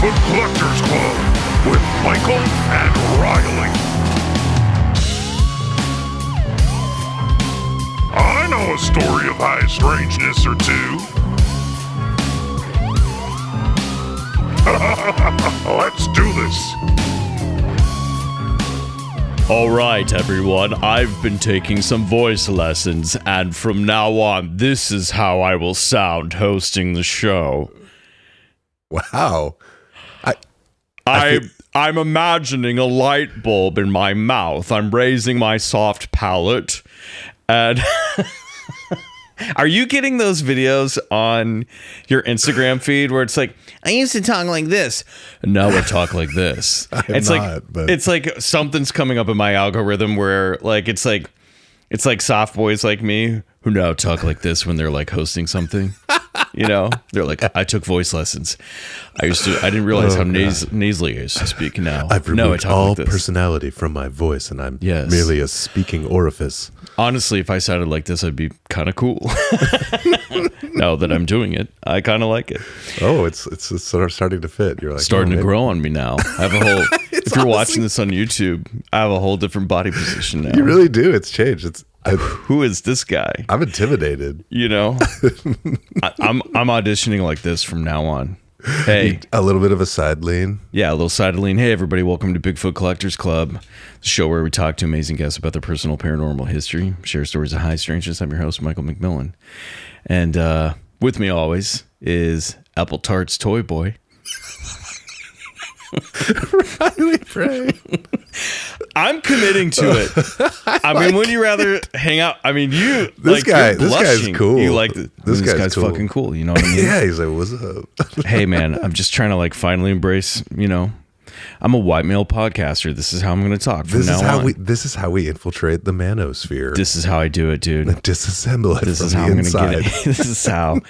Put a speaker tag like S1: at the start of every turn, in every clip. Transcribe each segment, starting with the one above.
S1: Bigfoot Collectors Club with Michael and Riley. I know a story of high strangeness or two. Let's do this.
S2: All right, everyone, I've been taking some voice lessons, and from now on, this is how I will sound hosting the show.
S3: Wow.
S2: I'm imagining a light bulb in my mouth. I'm raising my soft palate, and... Are you getting those videos on your Instagram feed where it's like, I used to talk like this, and now I talk like this? It's like something's coming up in my algorithm where like it's like soft boys like me who now talk like this when they're like hosting something. You know, they're like, I took voice lessons. I didn't realize how nasally I used to speak now.
S3: I've removed all
S2: like this.
S3: Personality from my voice, and I'm merely a speaking orifice.
S2: Honestly, if I sounded like this, I'd be kind of cool. Now that I'm doing it, I kind of like it.
S3: Oh, it's sort of starting to fit. You're like
S2: starting to grow on me now. I have a whole. If you're watching this on YouTube, I have a whole different body position now.
S3: You really do. It's changed.
S2: Who is this guy?
S3: I'm intimidated.
S2: You know, I'm auditioning like this from now on. Hey,
S3: a little bit of a side lean.
S2: Yeah, a little side lean. Hey, everybody, welcome to Bigfoot Collectors Club, the show where we talk to amazing guests about their personal paranormal history, share stories of high strangeness. I'm your host, Michael McMillian, and with me always is Apple Tart's Toy Boy.
S3: Riley Bray.
S2: I'm committing to it. I mean, would you rather hang out? I mean,
S3: this guy's cool.
S2: You like this guy's
S3: cool.
S2: Fucking cool. You know what I mean?
S3: Yeah, he's like, what's up?
S2: Hey, man, I'm just trying to like finally embrace. You know, I'm a white male podcaster. This is how I'm going to talk from now on.
S3: This is how we infiltrate the manosphere.
S2: This is how I do it, dude.
S3: And disassemble it.
S2: This is how I'm going to get it. This is how.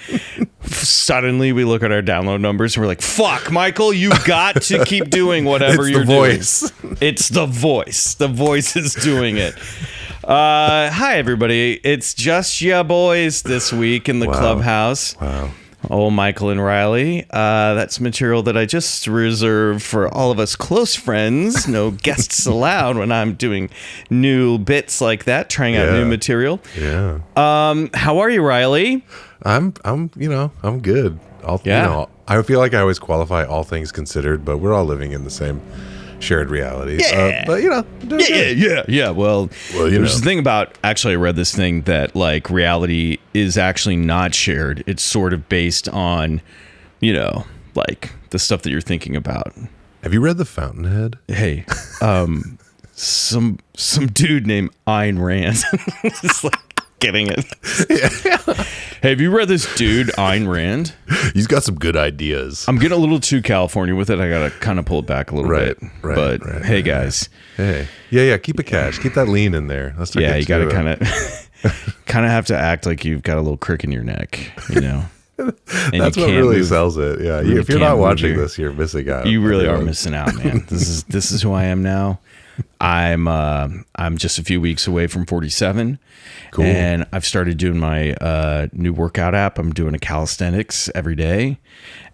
S2: Suddenly we look at our download numbers and we're like, fuck, Michael, you got to keep doing whatever you're doing. It's the voice. The voice is doing it. Hi, everybody. It's just ya boys this week in the clubhouse.
S3: Wow.
S2: Oh, Michael and Riley. That's material that I just reserve for all of us close friends. No guests allowed when I'm doing new bits like that, trying out new material.
S3: Yeah.
S2: How are you, Riley?
S3: I'm good. I feel like I always qualify all things considered, but we're all living in the same shared reality.
S2: Yeah.
S3: But
S2: Yeah. Well, there's the thing about, actually, I read this thing that like reality is actually not shared. It's sort of based on, like the stuff that you're thinking about.
S3: Have you read The Fountainhead?
S2: Hey, some dude named Ayn Rand is like getting it. Yeah. Hey, have you read this dude Ayn Rand?
S3: He's got some good ideas.
S2: I'm getting a little too California with it. I gotta kind of pull it back a little bit. But hey, guys.
S3: Hey, yeah. Keep it cash. Keep that lean in there.
S2: You gotta kind of have to act like you've got a little crick in your neck, And
S3: that's what really sells it. Yeah, if you're not watching this, you're missing out.
S2: You really are missing out, man. This is who I am now. I'm just a few weeks away from 47. Cool. And I've started doing my new workout app. I'm doing a calisthenics every day.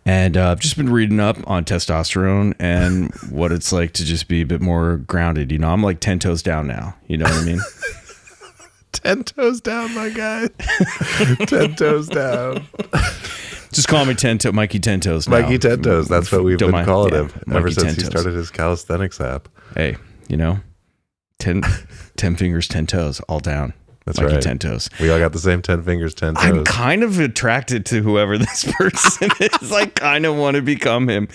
S2: And I've just been reading up on testosterone and what it's like to just be a bit more grounded. I'm like 10 toes down now. You know what I mean?
S3: 10 toes down, my guy. 10 toes down.
S2: Just call me Mikey 10 Toes now.
S3: Mikey 10 Toes. That's what we've been calling him ever since he
S2: 10
S3: started his calisthenics app.
S2: Hey, 10 fingers, 10 toes, all down.
S3: That's
S2: Mikey
S3: right.
S2: 10 toes.
S3: We all got the same 10 fingers, 10 toes.
S2: I'm kind of attracted to whoever this person is. I kind of want to become him.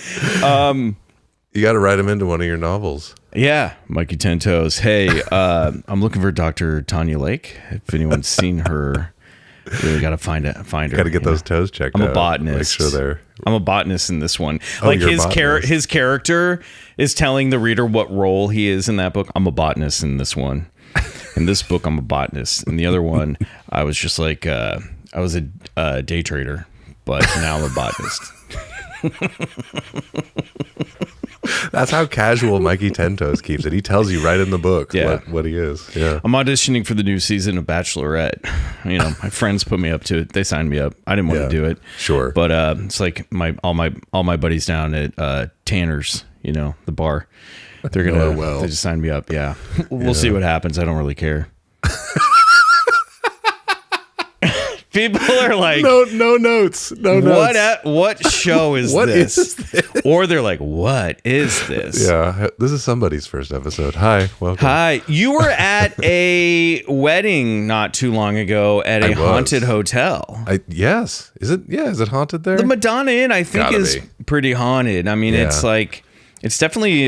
S3: You got to write him into one of your novels.
S2: Yeah, Mikey 10 Toes. Hey, I'm looking for Dr. Tanya Lake. If anyone's seen her, really got to find her.
S3: Got to get those toes checked out.
S2: I'm a botanist.
S3: Make sure they're...
S2: I'm a botanist in this one. Like his character is telling the reader what role he is in that book. I'm a botanist in this one. In this book, I'm a botanist. In the other one, I was just like, I was a day trader, but now I'm a botanist.
S3: That's how casual Mikey Ten Toes keeps it. He tells you right in the book
S2: Yeah.
S3: what he is. Yeah.
S2: I'm auditioning for the new season of Bachelorette. You know, my friends put me up to it. They signed me up. I didn't want to do it.
S3: Sure.
S2: But it's like all my buddies down at Tanner's, you know, the bar. They're gonna they just signed me up. Yeah. We'll see what happens. I don't really care. People are like,
S3: no notes. No notes.
S2: What show is
S3: What
S2: this?
S3: is this?
S2: Or they're like, what is this?
S3: Yeah, this is somebody's first episode. Hi, welcome.
S2: Hi. You were at a wedding not too long ago at a haunted hotel.
S3: Yes. Is it? Yeah. Is it haunted there?
S2: The Madonna Inn, I think,
S3: Gotta
S2: is
S3: be.
S2: pretty haunted. I mean, it's like, it's definitely,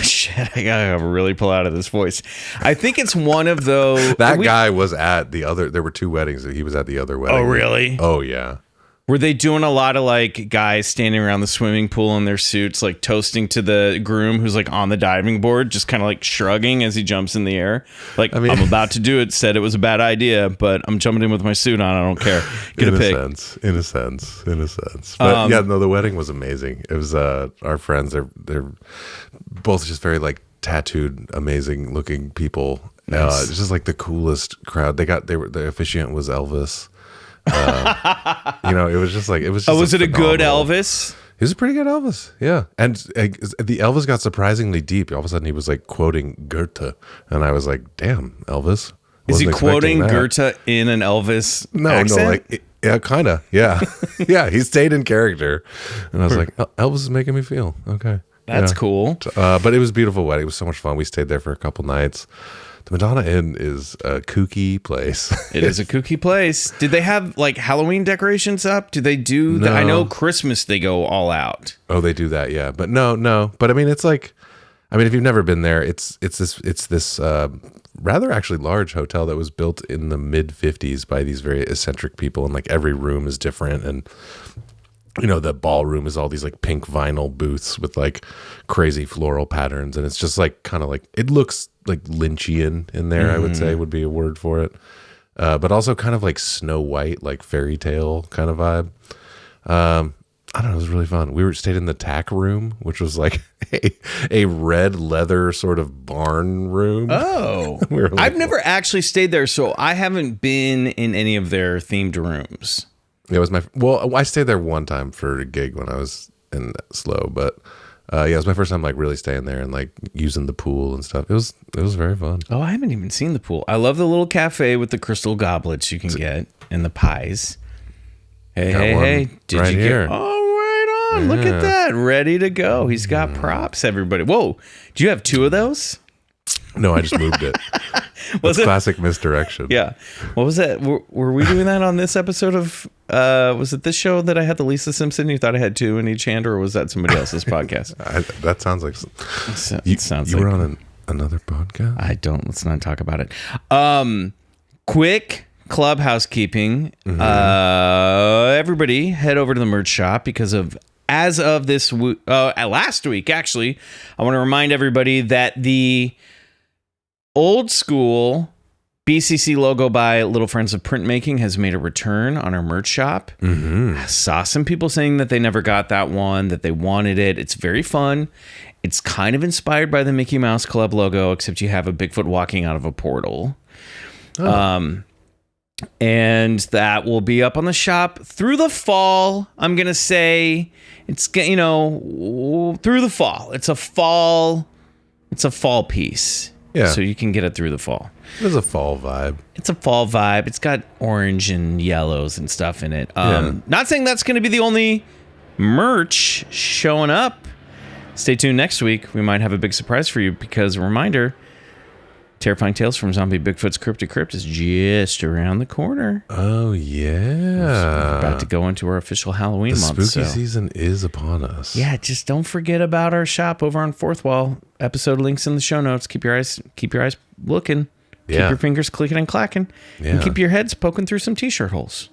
S2: shit, I gotta really pull out of this voice. I think it's one of those.
S3: That guy was at the other, there were two weddings that he was at the other wedding.
S2: Oh, really?
S3: Oh, yeah.
S2: Were they doing a lot of like guys standing around the swimming pool in their suits, like toasting to the groom who's like on the diving board, just kind of like shrugging as he jumps in the air? Like, I mean, I'm about to do it, said it was a bad idea, but I'm jumping in with my suit on. I don't care. Get a pic.
S3: In a sense. But yeah, no, the wedding was amazing. It was our friends. They're both just very like tattooed, amazing looking people.
S2: Nice.
S3: It's just like the coolest crowd. The officiant was Elvis. You know, it was just like, it was just
S2: was it a good
S3: phenomenal-
S2: Elvis?
S3: He was a pretty good Elvis, yeah. And the Elvis got surprisingly deep. All of a sudden, he was like quoting Goethe, and I was like, "Damn, Elvis!"
S2: Is he
S3: Wasn't
S2: quoting
S3: expecting that.
S2: Goethe in an Elvis
S3: No,
S2: accent?
S3: like yeah, kind of, yeah, yeah. He stayed in character, and I was like, "Elvis is making me feel okay."
S2: That's
S3: Yeah.
S2: cool.
S3: But it was a beautiful wedding. It was so much fun. We stayed there for a couple nights. The Madonna Inn is a kooky place.
S2: It is a kooky place. Did they have like Halloween decorations up? Do they do that? I know Christmas they go all out.
S3: Oh, they do that, yeah. But no. But I mean, it's like, I mean, if you've never been there, it's this rather actually large hotel that was built in the mid 50s by these very eccentric people, and like every room is different, and you know, the ballroom is all these like pink vinyl booths with like crazy floral patterns, and it's just like kind of like, it looks like Lynchian in there, I would say would be a word for it. But also kind of like Snow White, like fairy tale kind of vibe. I don't know, it was really fun. We stayed in the tack room, which was like a red leather sort of barn room.
S2: Oh,
S3: We were like,
S2: I've never actually stayed there, so I haven't been in any of their themed rooms.
S3: it was I stayed there one time for a gig when I was in Slow, but yeah, it was my first time like really staying there and like using the pool and stuff. It was very fun.
S2: Oh, I haven't even seen the pool. I love the little cafe with the crystal goblets you can get and the pies. Hey, did
S3: right
S2: you
S3: here.
S2: get? Oh, right on! Look at that, ready to go. He's got props. Everybody, whoa! Do you have two of those?
S3: No, I just moved it.
S2: Was
S3: That's
S2: it?
S3: classic misdirection.
S2: Yeah. What was that? Were we doing that on this episode of? Was it this show that I had the Lisa Simpson? You thought I had two in each hand, or was that somebody else's podcast?
S3: That sounds like
S2: It sounds
S3: you
S2: like
S3: were on another podcast.
S2: I don't. Let's not talk about it. Quick club housekeeping. Everybody head over to the merch shop because of as of this last week. Actually, I want to remind everybody that the old school BCC logo by Little Friends of Printmaking has made a return on our merch shop. I saw some people saying that they never got that one, that they wanted it. It's very fun. It's kind of inspired by the Mickey Mouse Club logo, except you have a Bigfoot walking out of a portal. And that will be up on the shop through the fall. I'm going to say it's, you know, through the fall. It's a fall piece.
S3: Yeah.
S2: So you can get it through the fall.
S3: There's a fall vibe.
S2: It's a fall vibe. It's got orange and yellows and stuff in it. Not saying that's going to be the only merch showing up. Stay tuned next week. We might have a big surprise for you because, a reminder, Terrifying Tales from Zombie Bigfoot's Cryptic Crypt is just around the corner.
S3: Oh yeah.
S2: We're about to go into our official Halloween
S3: The
S2: month.
S3: spooky season is upon us.
S2: Yeah, just don't forget about our shop over on Fourth Wall. Episode links in the show notes. Keep your eyes looking. Keep your fingers clicking and clacking. And keep your heads poking through some t-shirt holes.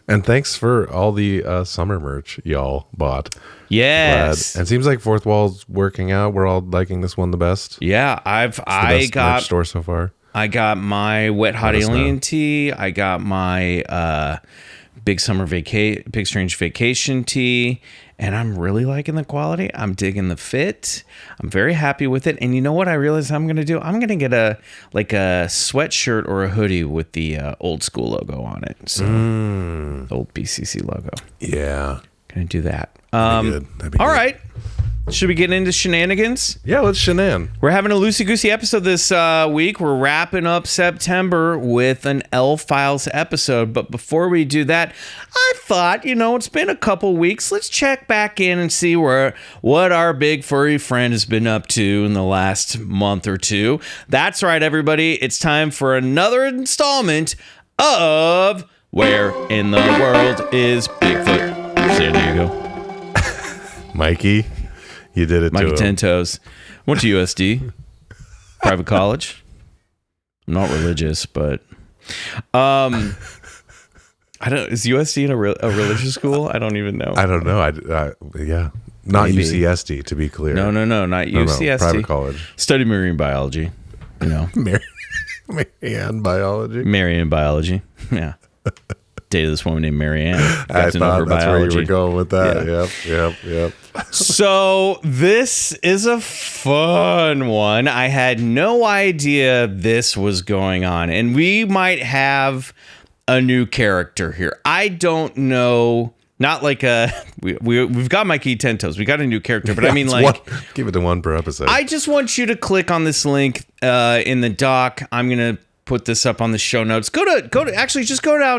S3: And thanks for all the summer merch y'all bought.
S2: Yes.
S3: Glad. And it seems like Fourth Wall's working out. We're all liking this one the best.
S2: Yeah,
S3: It's the best merch store so far.
S2: I got my Wet Hot Alien tee. I got my Big Strange Vacation tee, and I'm really liking the quality. I'm digging the fit. I'm very happy with it. And you know what I realized I'm going to do? I'm going to get a sweatshirt or a hoodie with the old school logo on it. So the old BCC logo.
S3: Yeah.
S2: Going to do that.
S3: That'd be
S2: All
S3: good.
S2: right. Should we get into shenanigans?
S3: Yeah, let's shenan.
S2: We're having a loosey-goosey episode this week. We're wrapping up September with an L-Files episode. But before we do that, I thought, it's been a couple weeks. Let's check back in and see what our big furry friend has been up to in the last month or two. That's right, everybody. It's time for another installment of Where in the World is Bigfoot? San Diego.
S3: Mikey. You did it
S2: Mikey
S3: to him.
S2: 10 Toes. Went to USD. Private college. I'm not religious, but I don't. Is USD in a religious school? I don't even know.
S3: I don't know. Yeah. Not
S2: Maybe.
S3: UCSD, to be clear.
S2: No, not UCSD.
S3: Private college.
S2: Studied marine biology.
S3: Marianne biology.
S2: Marianne biology. Yeah. Dated this woman named Marianne.
S3: I thought that's where you were going with that.
S2: Yeah.
S3: Yep.
S2: So this is a fun one. I had no idea this was going on, and we might have a new character here. I don't know. Not like we've got Mikey 10 Toes. We got a new character, but I mean
S3: give it to one per episode.
S2: I just want you to click on this link in the doc. I'm gonna put this up on the show notes. Go down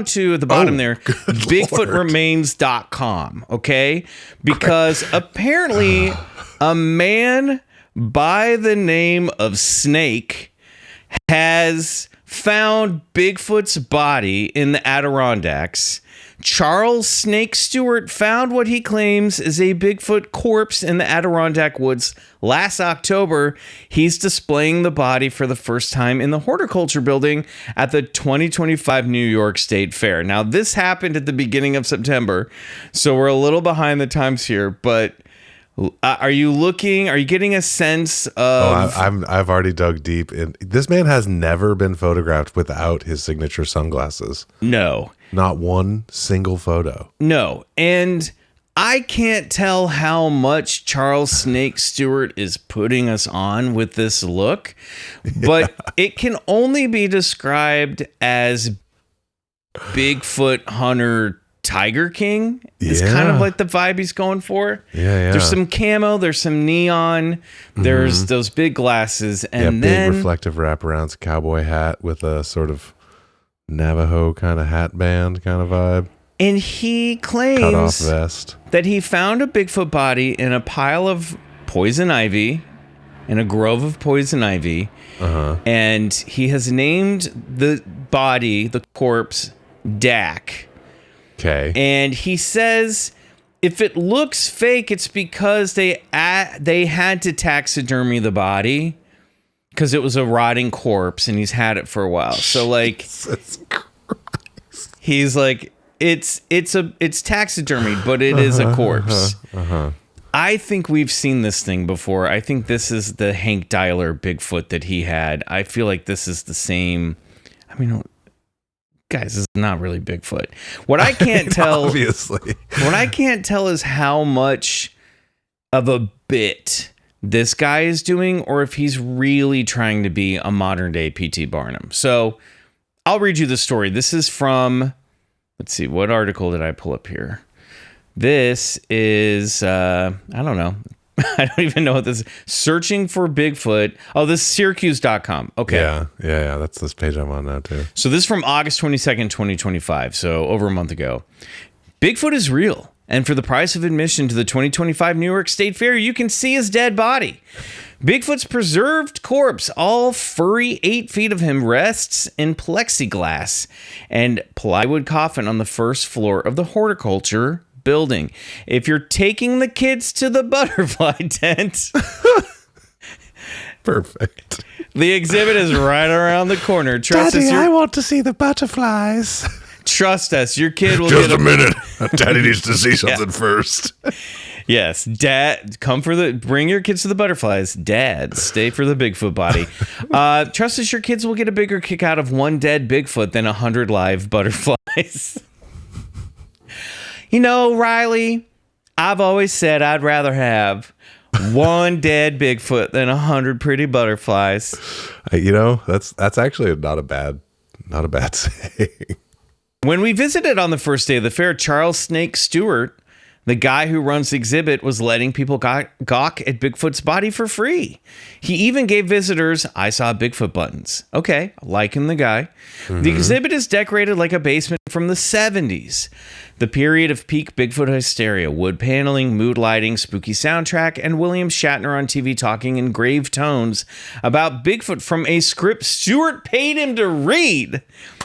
S2: to the bottom there, bigfootremains.com, okay? Because apparently a man by the name of Snake has found Bigfoot's body in the Adirondacks. Charles Snake Stewart found what he claims is a Bigfoot corpse in the Adirondack woods last October. He's displaying the body for the first time in the horticulture building at the 2025 New York State Fair. Now, this happened at the beginning of September, so we're a little behind the times here, but are you getting a sense of...
S3: I've already dug deep in. This man has never been photographed without his signature sunglasses.
S2: No.
S3: Not one single photo.
S2: No. And I can't tell how much Charles Snake Stewart is putting us on with this look, but it can only be described as Bigfoot Hunter Tiger King. It's kind of like the vibe he's going for.
S3: Yeah.
S2: There's some camo, there's some neon, there's those big glasses, and then
S3: big reflective wraparounds, cowboy hat with a sort of Navajo kind of hat band kind of vibe.
S2: And he
S3: Cut off
S2: claims
S3: vest.
S2: that he found a Bigfoot body in a pile of poison ivy, in a grove of poison ivy. And he has named the body, the corpse, Dak.
S3: Okay.
S2: And he says if it looks fake, it's because they had to taxidermy the body because it was a rotting corpse and he's had it for a while. So like, he's like, it's taxidermied, but it is a corpse. I think we've seen this thing before. I think this is the Hank Dyler Bigfoot that he had. I feel like this is the same. I mean, guys, this is not really Bigfoot. What I can't tell,
S3: obviously,
S2: what I can't tell is how much of a bit this guy is doing, or if he's really trying to be a modern day P.T. Barnum. So I'll read you the story. This is from, let's see, what article did I pull up here? This is, I don't know. I don't even know what this is. Searching for Bigfoot. Oh, this is Syracuse.com. Okay.
S3: Yeah. That's this page I'm on now, too.
S2: So this is from August 22nd, 2025. So over a month ago. Bigfoot is real. And for the price of admission to the 2025 New York State Fair, you can see his dead body. Bigfoot's preserved corpse, all furry 8 feet of him, rests in plexiglass and plywood coffin on the first floor of the horticulture building. If you're taking the kids to the butterfly tent,
S3: perfect.
S2: The exhibit is right around the corner. Trust
S3: Daddy,
S2: us,
S3: I want to see the butterflies.
S2: Trust us, your kid will
S1: Just
S2: get
S1: a minute. Daddy needs to see something
S2: Yeah.
S1: first.
S2: Yes, Dad, bring your kids to the butterflies. Dad, stay for the Bigfoot body. Trust us, your kids will get a bigger kick out of one dead Bigfoot than 100 live butterflies. You know, Riley, I've always said I'd rather have one dead Bigfoot than 100 pretty butterflies.
S3: You know, that's actually not a bad saying.
S2: When we visited on the first day of the fair, Charles Snake Stewart, the guy who runs the exhibit, was letting people gawk at Bigfoot's body for free. He even gave visitors "I saw Bigfoot" buttons. Okay, liking the guy. Mm-hmm. The exhibit is decorated like a basement from the 70s. The period of peak Bigfoot hysteria, wood paneling, mood lighting, spooky soundtrack, and William Shatner on TV talking in grave tones about Bigfoot from a script Stewart paid him to read.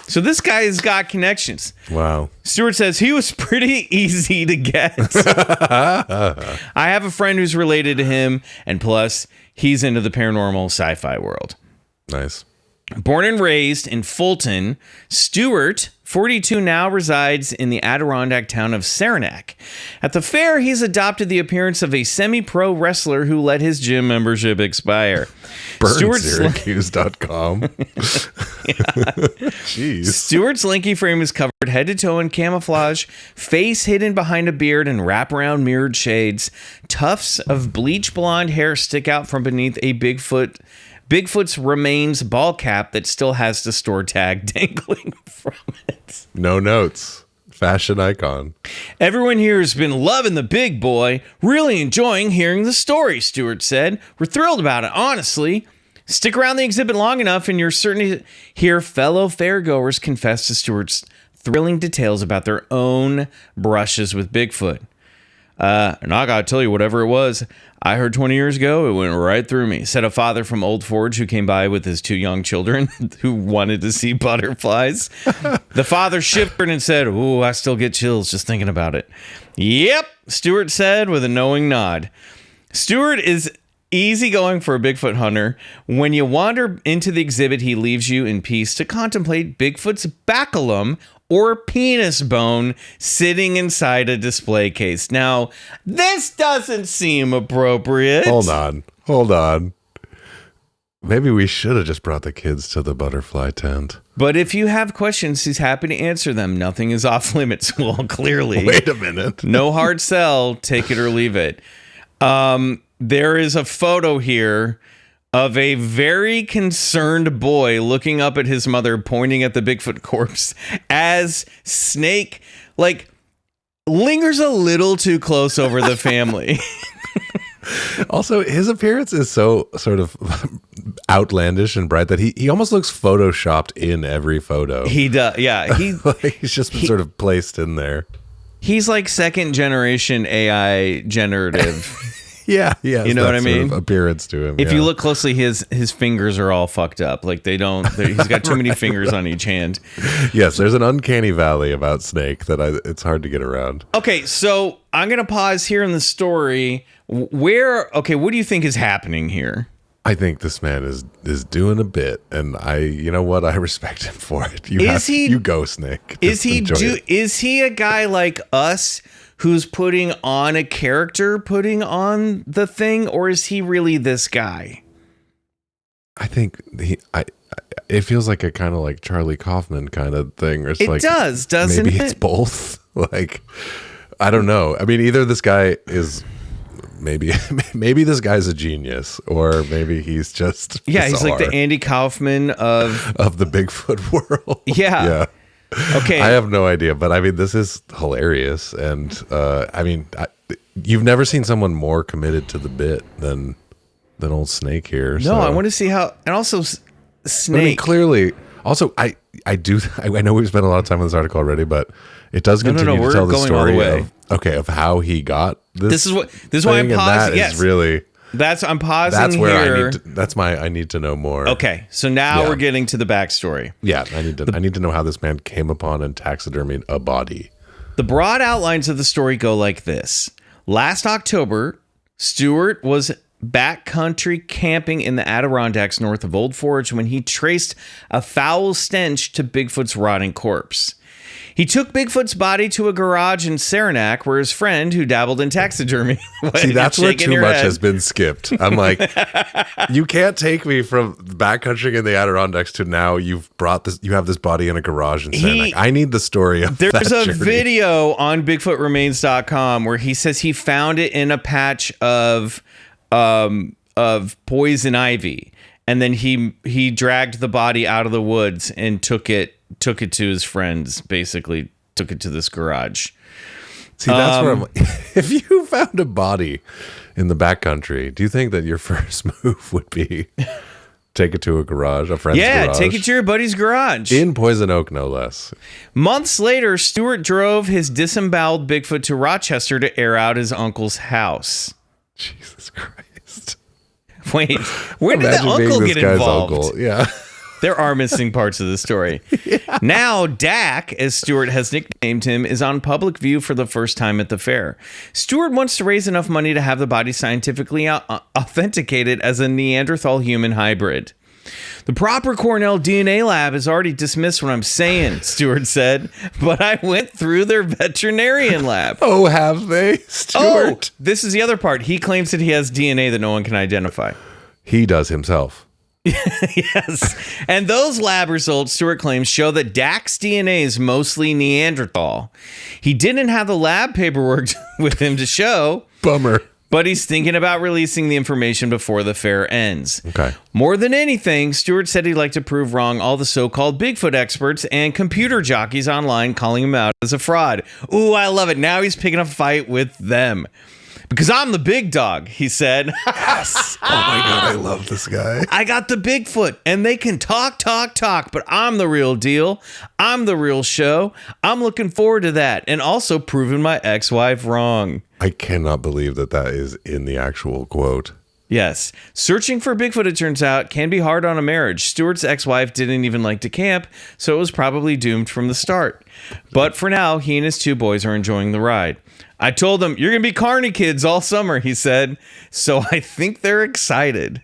S2: So this guy's got connections.
S3: Wow.
S2: Stewart says he was pretty easy to get. I have a friend who's related to him, and plus, he's into the paranormal sci-fi world.
S3: Nice.
S2: Born and raised in Fulton, Stewart, 42, now resides in the Adirondack town of Saranac. At the fair, he's adopted the appearance of a semi-pro wrestler who let his gym membership expire.
S3: BurnSyracuse.com. Jeez.
S2: Stewart's lanky frame is covered head to toe in camouflage, face hidden behind a beard and wraparound mirrored shades. Tufts of bleach blonde hair stick out from beneath a Bigfoot's remains ball cap that still has the store tag dangling from it.
S3: No notes. Fashion icon.
S2: Everyone here has been loving the big boy, really enjoying hearing the story, Stewart said. We're thrilled about it, honestly. Stick around the exhibit long enough and you're certain to hear fellow fairgoers confess to Stewart's thrilling details about their own brushes with Bigfoot. And I gotta tell you, whatever it was I heard 20 years ago, it went right through me, said a father from Old Forge who came by with his 2 young children who wanted to see butterflies. The father shivered and said, "Ooh, I still get chills just thinking about it." Yep, Stewart said with a knowing nod. Stewart is easygoing for a Bigfoot hunter. When you wander into the exhibit, he leaves you in peace to contemplate Bigfoot's baculum, or penis bone, sitting inside a display case. Now, this doesn't seem appropriate.
S3: Hold on. Maybe we should have just brought the kids to the butterfly tent.
S2: But if you have questions, he's happy to answer them. Nothing is off limits. Well, clearly.
S3: Wait a minute.
S2: No hard sell. Take it or leave it. There is a photo here of a very concerned boy looking up at his mother, pointing at the Bigfoot corpse as Snake, lingers a little too close over the family.
S3: Also, his appearance is so sort of outlandish and bright that he almost looks photoshopped in every photo.
S2: He does, yeah.
S3: He's just been sort of placed in there.
S2: He's like second generation AI generative.
S3: Yeah.
S2: You know what I mean?
S3: Sort of appearance to him.
S2: If you look closely, his fingers are all fucked up. He's got too many fingers on each hand.
S3: Yes, there's an uncanny valley about Snake that it's hard to get around.
S2: Okay, so I'm going to pause here in the story. What do you think is happening here?
S3: I think this man is doing a bit, and you know what? I respect him for it. You go, Snake.
S2: Is he a guy like us who's putting on a character, putting on the thing, or is he really this guy?
S3: I think it feels like a kind of like Charlie Kaufman kind of thing, or it's
S2: doesn't
S3: maybe
S2: it?
S3: It's both. I don't know. I mean, either this guy is maybe this guy's a genius, or maybe he's just bizarre.
S2: He's like the Andy Kaufman of
S3: the Bigfoot world.
S2: Yeah. Okay.
S3: I have no idea, but I mean, this is hilarious. And you've never seen someone more committed to the bit than old Snake here.
S2: No, I want to see how, and also Snake.
S3: I mean, clearly, also, I know we've spent a lot of time on this article already, but it does continue to tell the story of how he got this. This is why I'm pausing. Yes.
S2: I'm pausing. That's where
S3: here. I need to know more.
S2: Okay, so now we're getting to the backstory.
S3: Yeah, I need to know how this man came upon and taxidermied a body.
S2: The broad outlines of the story go like this. Last October, Stewart was backcountry camping in the Adirondacks north of Old Forge when he traced a foul stench to Bigfoot's rotting corpse. He took Bigfoot's body to a garage in Saranac where his friend, who dabbled in taxidermy,
S3: See, that's where too much has been skipped. I'm like, you can't take me from backcountrying in the Adirondacks to now you've brought this, you have this body in a garage in Saranac. I need the story of
S2: There's
S3: that
S2: a
S3: journey.
S2: video on BigfootRemains.com where he says he found it in a patch of poison ivy. And then he dragged the body out of the woods and took it to his friends, basically took it to this garage.
S3: See, that's where I'm like, if you found a body in the backcountry, do you think that your first move would be take it to a garage, a friend's garage?
S2: Yeah, take it to your buddy's garage.
S3: In Poison Oak, no less.
S2: Months later, Stewart drove his disemboweled Bigfoot to Rochester to air out his uncle's house.
S3: Jesus Christ.
S2: Wait, where did the uncle get involved?
S3: Uncle. Yeah.
S2: There are missing parts of the story. Yeah. Now, Dak, as Stewart has nicknamed him, is on public view for the first time at the fair. Stewart wants to raise enough money to have the body scientifically authenticated as a Neanderthal human hybrid. The proper Cornell DNA lab has already dismissed what I'm saying, Stewart said, but I went through their veterinarian lab.
S3: Oh, have they, Stewart?
S2: Oh, this is the other part. He claims that he has DNA that no one can identify.
S3: He does himself.
S2: Yes. And those lab results, Stewart claims, show that Dak's DNA is mostly Neanderthal. He didn't have the lab paperwork with him to show.
S3: Bummer.
S2: But he's thinking about releasing the information before the fair ends.
S3: Okay.
S2: More than anything, Stewart said he'd like to prove wrong all the so-called Bigfoot experts and computer jockeys online calling him out as a fraud. Ooh, I love it. Now he's picking a fight with them. Because I'm the big dog, he said.
S3: Yes. Oh my God, I love this guy.
S2: I got the Bigfoot, and they can talk, but I'm the real deal. I'm the real show. I'm looking forward to that, and also proving my ex-wife wrong.
S3: I cannot believe that is in the actual quote.
S2: Yes. Searching for Bigfoot, it turns out, can be hard on a marriage. Stewart's ex-wife didn't even like to camp, so it was probably doomed from the start. But for now, he and his two boys are enjoying the ride. I told them, you're going to be carny kids all summer, he said. So I think they're excited.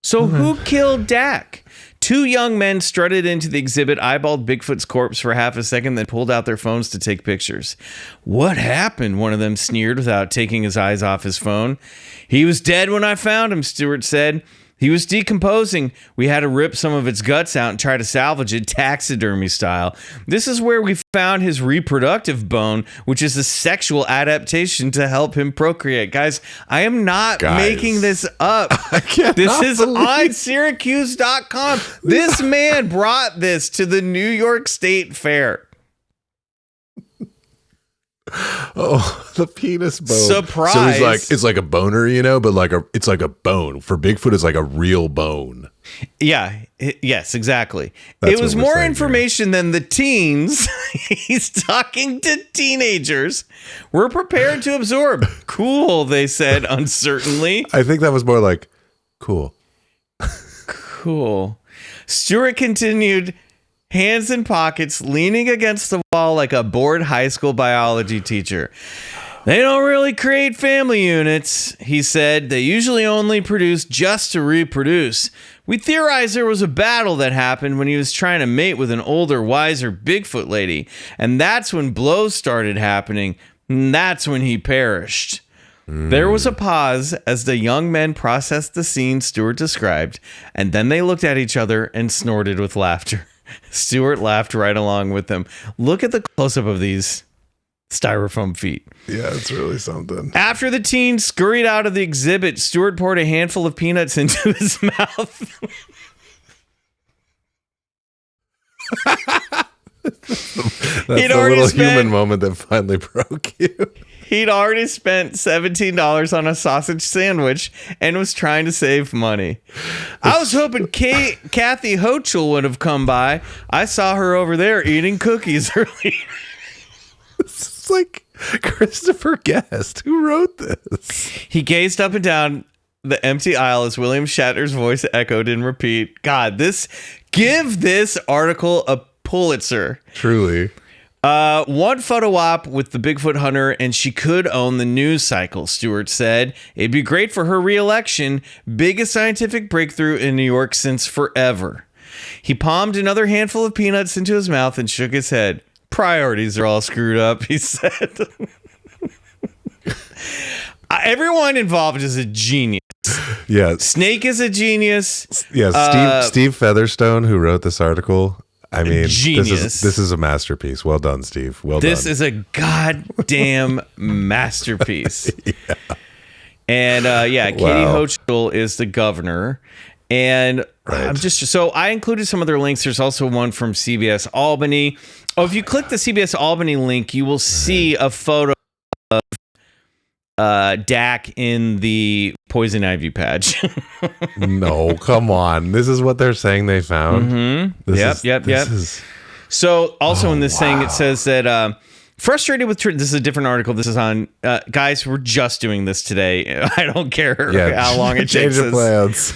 S2: So who killed Dak? Two young men strutted into the exhibit, eyeballed Bigfoot's corpse for half a second, then pulled out their phones to take pictures. What happened? One of them sneered without taking his eyes off his phone. He was dead when I found him, Stewart said. He was decomposing. We had to rip some of its guts out and try to salvage it taxidermy style. This is where we found his reproductive bone, which is a sexual adaptation to help him procreate. Guys, I am not making this up. This is on Syracuse.com. This man brought this to the New York State Fair.
S3: Oh, the penis bone.
S2: Surprise.
S3: So he's like, it's like a boner, but it's like a bone. For Bigfoot, it's like a real bone.
S2: Yeah. Yes, exactly.
S3: That's
S2: it was more information than the teens. He's talking to teenagers. We're prepared to absorb. Cool, they said uncertainly.
S3: I think that was more like, cool.
S2: Cool. Stewart continued, hands in pockets, leaning against the wall like a bored high school biology teacher. They don't really create family units, he said. They usually only produce just to reproduce. We theorize there was a battle that happened when he was trying to mate with an older, wiser Bigfoot lady. And that's when blows started happening. And that's when he perished. There was a pause as the young men processed the scene Stewart described. And then they looked at each other and snorted with laughter. Stewart laughed right along with them. Look at the close-up of these styrofoam feet.
S3: Yeah, it's really something.
S2: After the teens scurried out of the exhibit, Stewart poured a handful of peanuts into his mouth.
S3: That's the little human moment that finally broke you.
S2: He'd already spent $17 on a sausage sandwich and was trying to save money. I was hoping Kathy Hochul would have come by. I saw her over there eating cookies earlier.
S3: It's like Christopher Guest. Who wrote this?
S2: He gazed up and down the empty aisle as William Shatner's voice echoed in repeat. God, give this article a Pulitzer.
S3: Truly.
S2: One photo op with the Bigfoot hunter, and she could own the news cycle, Stewart said. It'd be great for her re-election. Biggest scientific breakthrough in New York since forever. He palmed another handful of peanuts into his mouth and shook his head. Priorities are all screwed up, he said. Everyone involved is a genius.
S3: Yeah.
S2: Snake is a genius.
S3: Yeah, Steve Featherstone, who wrote this article. I mean,
S2: genius.
S3: This is a masterpiece. Well done, Steve. Well done.
S2: This is a goddamn masterpiece. Yeah. And Katie Hochul is the governor. And I included some other links. There's also one from CBS Albany. Oh, if you click the CBS Albany link, you will see a photo of Dak in the poison ivy patch.
S3: No, come on. This is what they're saying they found.
S2: Mm-hmm. Yep. So also in this thing, it says that frustrated with this is a different article. This is on guys. We're just doing this today. I don't care how long it takes.
S3: Change of plans.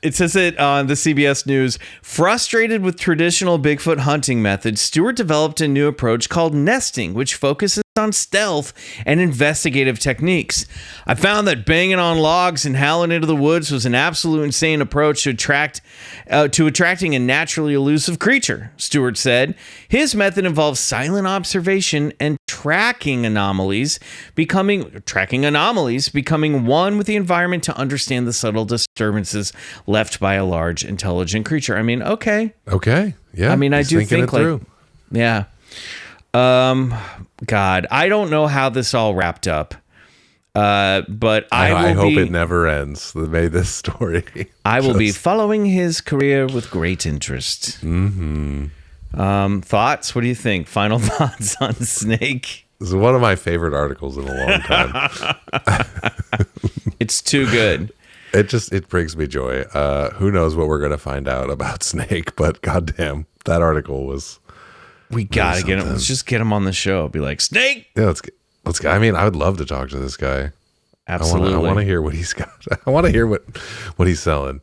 S2: It says it on the CBS News. Frustrated with traditional Bigfoot hunting methods, Stewart developed a new approach called nesting, which focuses on stealth and investigative techniques. I found that banging on logs and howling into the woods was an absolute insane approach to attracting a naturally elusive creature, Stewart said. His method involves silent observation and tracking anomalies, becoming one with the environment to understand the subtle disturbances left by a large, intelligent creature. I mean, okay.
S3: Yeah.
S2: I mean, I do think yeah. God, I don't know how this all wrapped up. But I
S3: hope it never ends. That made this story.
S2: I will be following his career with great interest.
S3: Mm-hmm.
S2: Thoughts? What do you think? Final thoughts on Snake?
S3: This is one of my favorite articles in a long time.
S2: It's too good.
S3: It brings me joy. Who knows what we're going to find out about Snake, but goddamn, that article was.
S2: We gotta get him. Let's just get him on the show. Be like, Snake.
S3: Yeah, let's. I mean, I would love to talk to this guy.
S2: Absolutely.
S3: I want to hear what he's got. I want to hear what he's selling.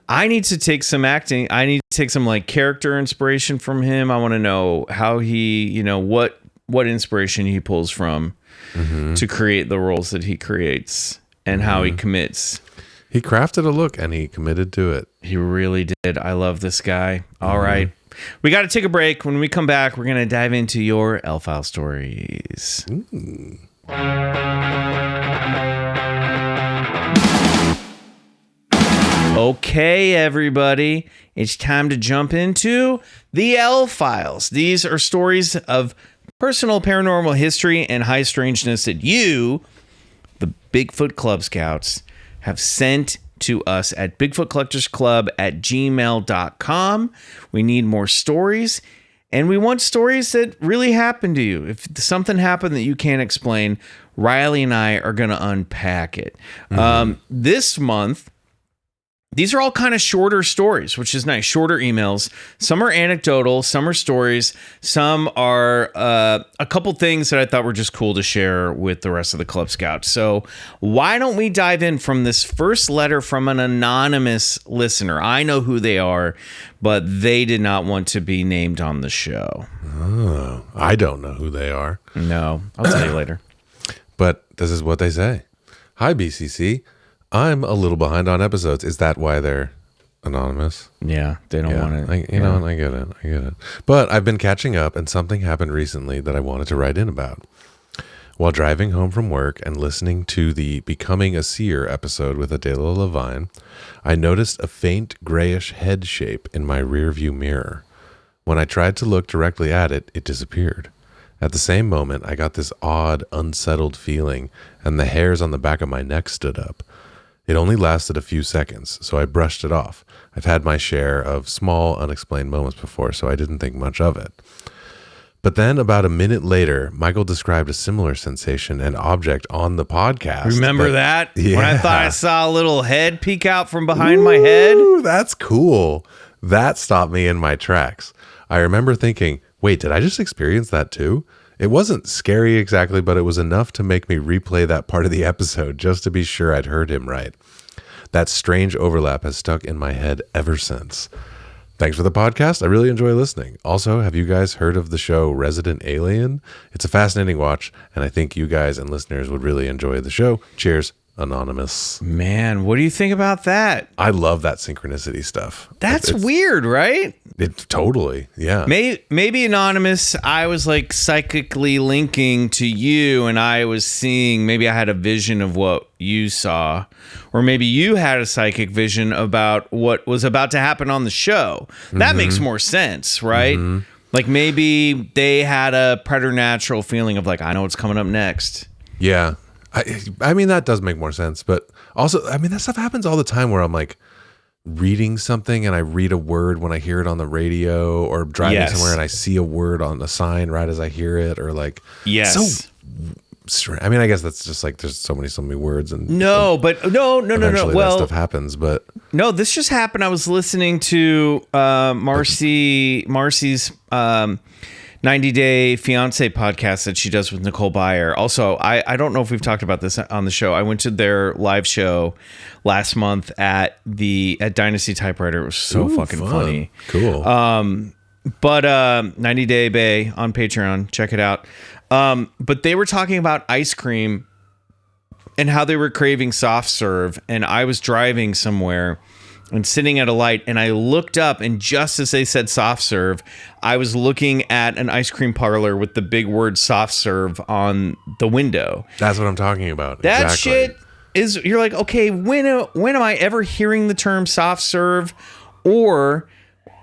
S2: I need to take some acting. I need to take some like character inspiration from him. I want to know how he, what inspiration he pulls from to create the roles that he creates and how he commits.
S3: He crafted a look and he committed to it.
S2: He really did. I love this guy. All right. We got to take a break. When we come back, we're going to dive into your L-File stories. Okay, everybody. It's time to jump into the L-Files. These are stories of personal paranormal history and high strangeness that you, the Bigfoot Club Scouts, have sent to us at BigfootCollectorsClub@gmail.com. We need more stories, and we want stories that really happened to you. If something happened that you can't explain, Riley and I are going to unpack it. This month, these are all kind of shorter stories, which is nice. Shorter emails. Some are anecdotal, some are stories, some are a couple things that I thought were just cool to share with the rest of the Club Scouts. So why don't we dive in from this first letter from an anonymous listener? I know who they are, but they did not want to be named on the show.
S3: Oh, I don't know who they are.
S2: No, I'll tell you later.
S3: But this is what they say. Hi, BCC. I'm a little behind on episodes. Is that why they're anonymous?
S2: Yeah, they don't want it.
S3: I get it. But I've been catching up, and something happened recently that I wanted to write in about. While driving home from work and listening to the Becoming a Seer episode with Adela Levine, I noticed a faint grayish head shape in my rearview mirror. When I tried to look directly at it, it disappeared. At the same moment, I got this odd, unsettled feeling, and the hairs on the back of my neck stood up. It only lasted a few seconds, so I brushed it off. I've had my share of small, unexplained moments before, so I didn't think much of it. But then, about a minute later, Michael described a similar sensation and object on the podcast.
S2: Remember that?
S3: Yeah.
S2: When I thought I saw a little head peek out from behind my head?
S3: That's cool. That stopped me in my tracks. I remember thinking, wait, did I just experience that too? It wasn't scary exactly, but it was enough to make me replay that part of the episode just to be sure I'd heard him right. That strange overlap has stuck in my head ever since. Thanks for the podcast. I really enjoy listening. Also, have you guys heard of the show Resident Alien? It's a fascinating watch, and I think you guys and listeners would really enjoy the show. Cheers. anonymous.
S2: Man, what do you think about that?
S3: I love that synchronicity stuff.
S2: That's
S3: It's
S2: weird, right?
S3: totally, yeah.
S2: Maybe anonymous, I was like psychically linking to you and I was seeing, maybe I had a vision of what you saw, or maybe you had a psychic vision about what was about to happen on the show. That makes more sense, right? Like maybe they had a preternatural feeling of like, I know what's coming up next.
S3: Yeah. I mean, that does make more sense, but also, I mean, that stuff happens all the time where I'm like reading something and I read a word when I hear it on the radio, or driving somewhere and I see a word on a sign right as I hear it, or like, so strange. I mean, I guess that's just like, there's so many words and
S2: no. Well,
S3: that stuff happens, but
S2: no, this just happened. I was listening to Marcy's 90 Day Fiance podcast that she does with Nicole Byer. Also, I don't know if we've talked about this on the show. I went to their live show last month at Dynasty Typewriter. It was so fucking funny.
S3: Cool.
S2: But 90 Day Bay on Patreon, check it out. But they were talking about ice cream and how they were craving soft serve, and I was driving somewhere and sitting at a light, and I looked up, and just as they said soft serve, I was looking at an ice cream parlor with the big word soft serve on the window.
S3: That's what I'm talking about.
S2: That
S3: exactly.
S2: shit is, you're like, okay, when am I ever hearing the term soft serve or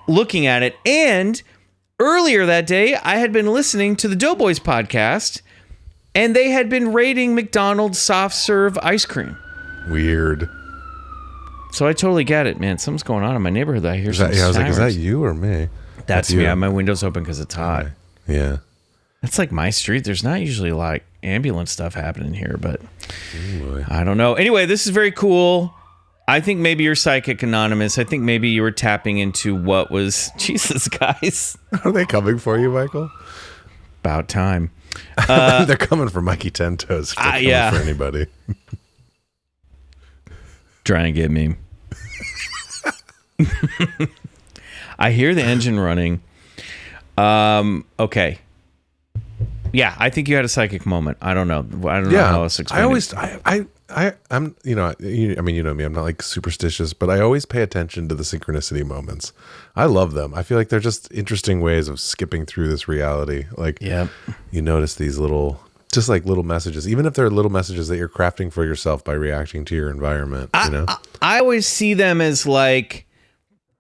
S2: looking at it? And earlier that day, I had been listening to the Doughboys podcast, and they had been rating McDonald's soft serve ice cream.
S3: Weird.
S2: So I totally get it, man. Something's going on in my neighborhood. I hear some
S3: I was like, is
S2: sirens.
S3: that you or me?
S2: That's me.
S3: you.
S2: I have my windows open because it's hot.
S3: Okay. Yeah.
S2: That's like my street. There's not usually like ambulance stuff happening here, but I don't know. Anyway, this is very cool. I think maybe you're psychic anonymous. I think maybe you were tapping into what was Jesus, guys.
S3: Are they coming for you, Michael?
S2: About time.
S3: They're coming for Mikey Ten Toes. They're coming for anybody.
S2: Trying to get me. I hear the engine running. Okay. Yeah, I think you had a psychic moment. I don't know. I don't know how else to explain it.
S3: I'm, I mean, you know me, I'm not like superstitious, but I always pay attention to the synchronicity moments. I love them. I feel like they're just interesting ways of skipping through this reality. Like, you notice these little messages, even if they're little messages that you're crafting for yourself by reacting to your environment,
S2: I always see them as like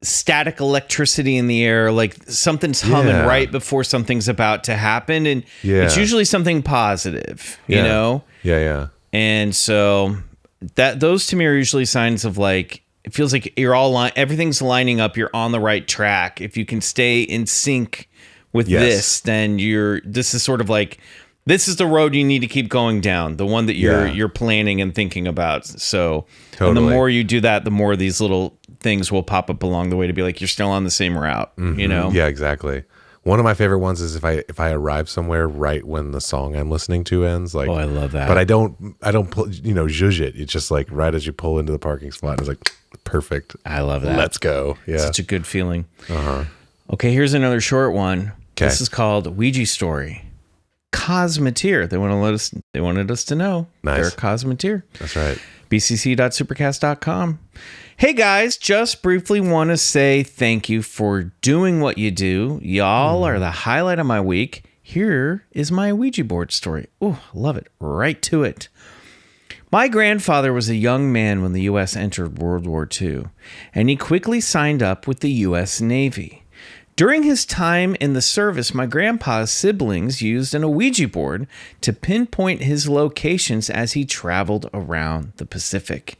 S2: static electricity in the air, like something's humming right before something's about to happen, and it's usually something positive, you know?
S3: Yeah.
S2: And so those to me are usually signs of like, it feels like you're everything's lining up, you're on the right track. If you can stay in sync with this, then this is sort of like, this is the road you need to keep going down, the one that you're planning and thinking about. So, and the more you do that, the more these little things will pop up along the way to be like, you're still on the same route, you know?
S3: Yeah, exactly. One of my favorite ones is if I arrive somewhere right when the song I'm listening to ends. Like,
S2: I love that.
S3: But I don't zhuzh it. It's just like right as you pull into the parking spot, it's like perfect.
S2: I love that.
S3: Let's go. Yeah,
S2: such a good feeling. Okay, here's another short one.
S3: Okay.
S2: This is called Ouija Story. Cosmeteer. They wanted us to know.
S3: Nice.
S2: They're a Cosmeteer.
S3: That's right.
S2: bcc.supercast.com. Hey guys, just briefly want to say thank you for doing what you do. Y'all are the highlight of my week. Here is my Ouija board story. Oh, love it. Right to it. My grandfather was a young man when the U.S. entered World War II, and he quickly signed up with the U.S. Navy. During his time in the service, my grandpa's siblings used an Ouija board to pinpoint his locations as he traveled around the Pacific.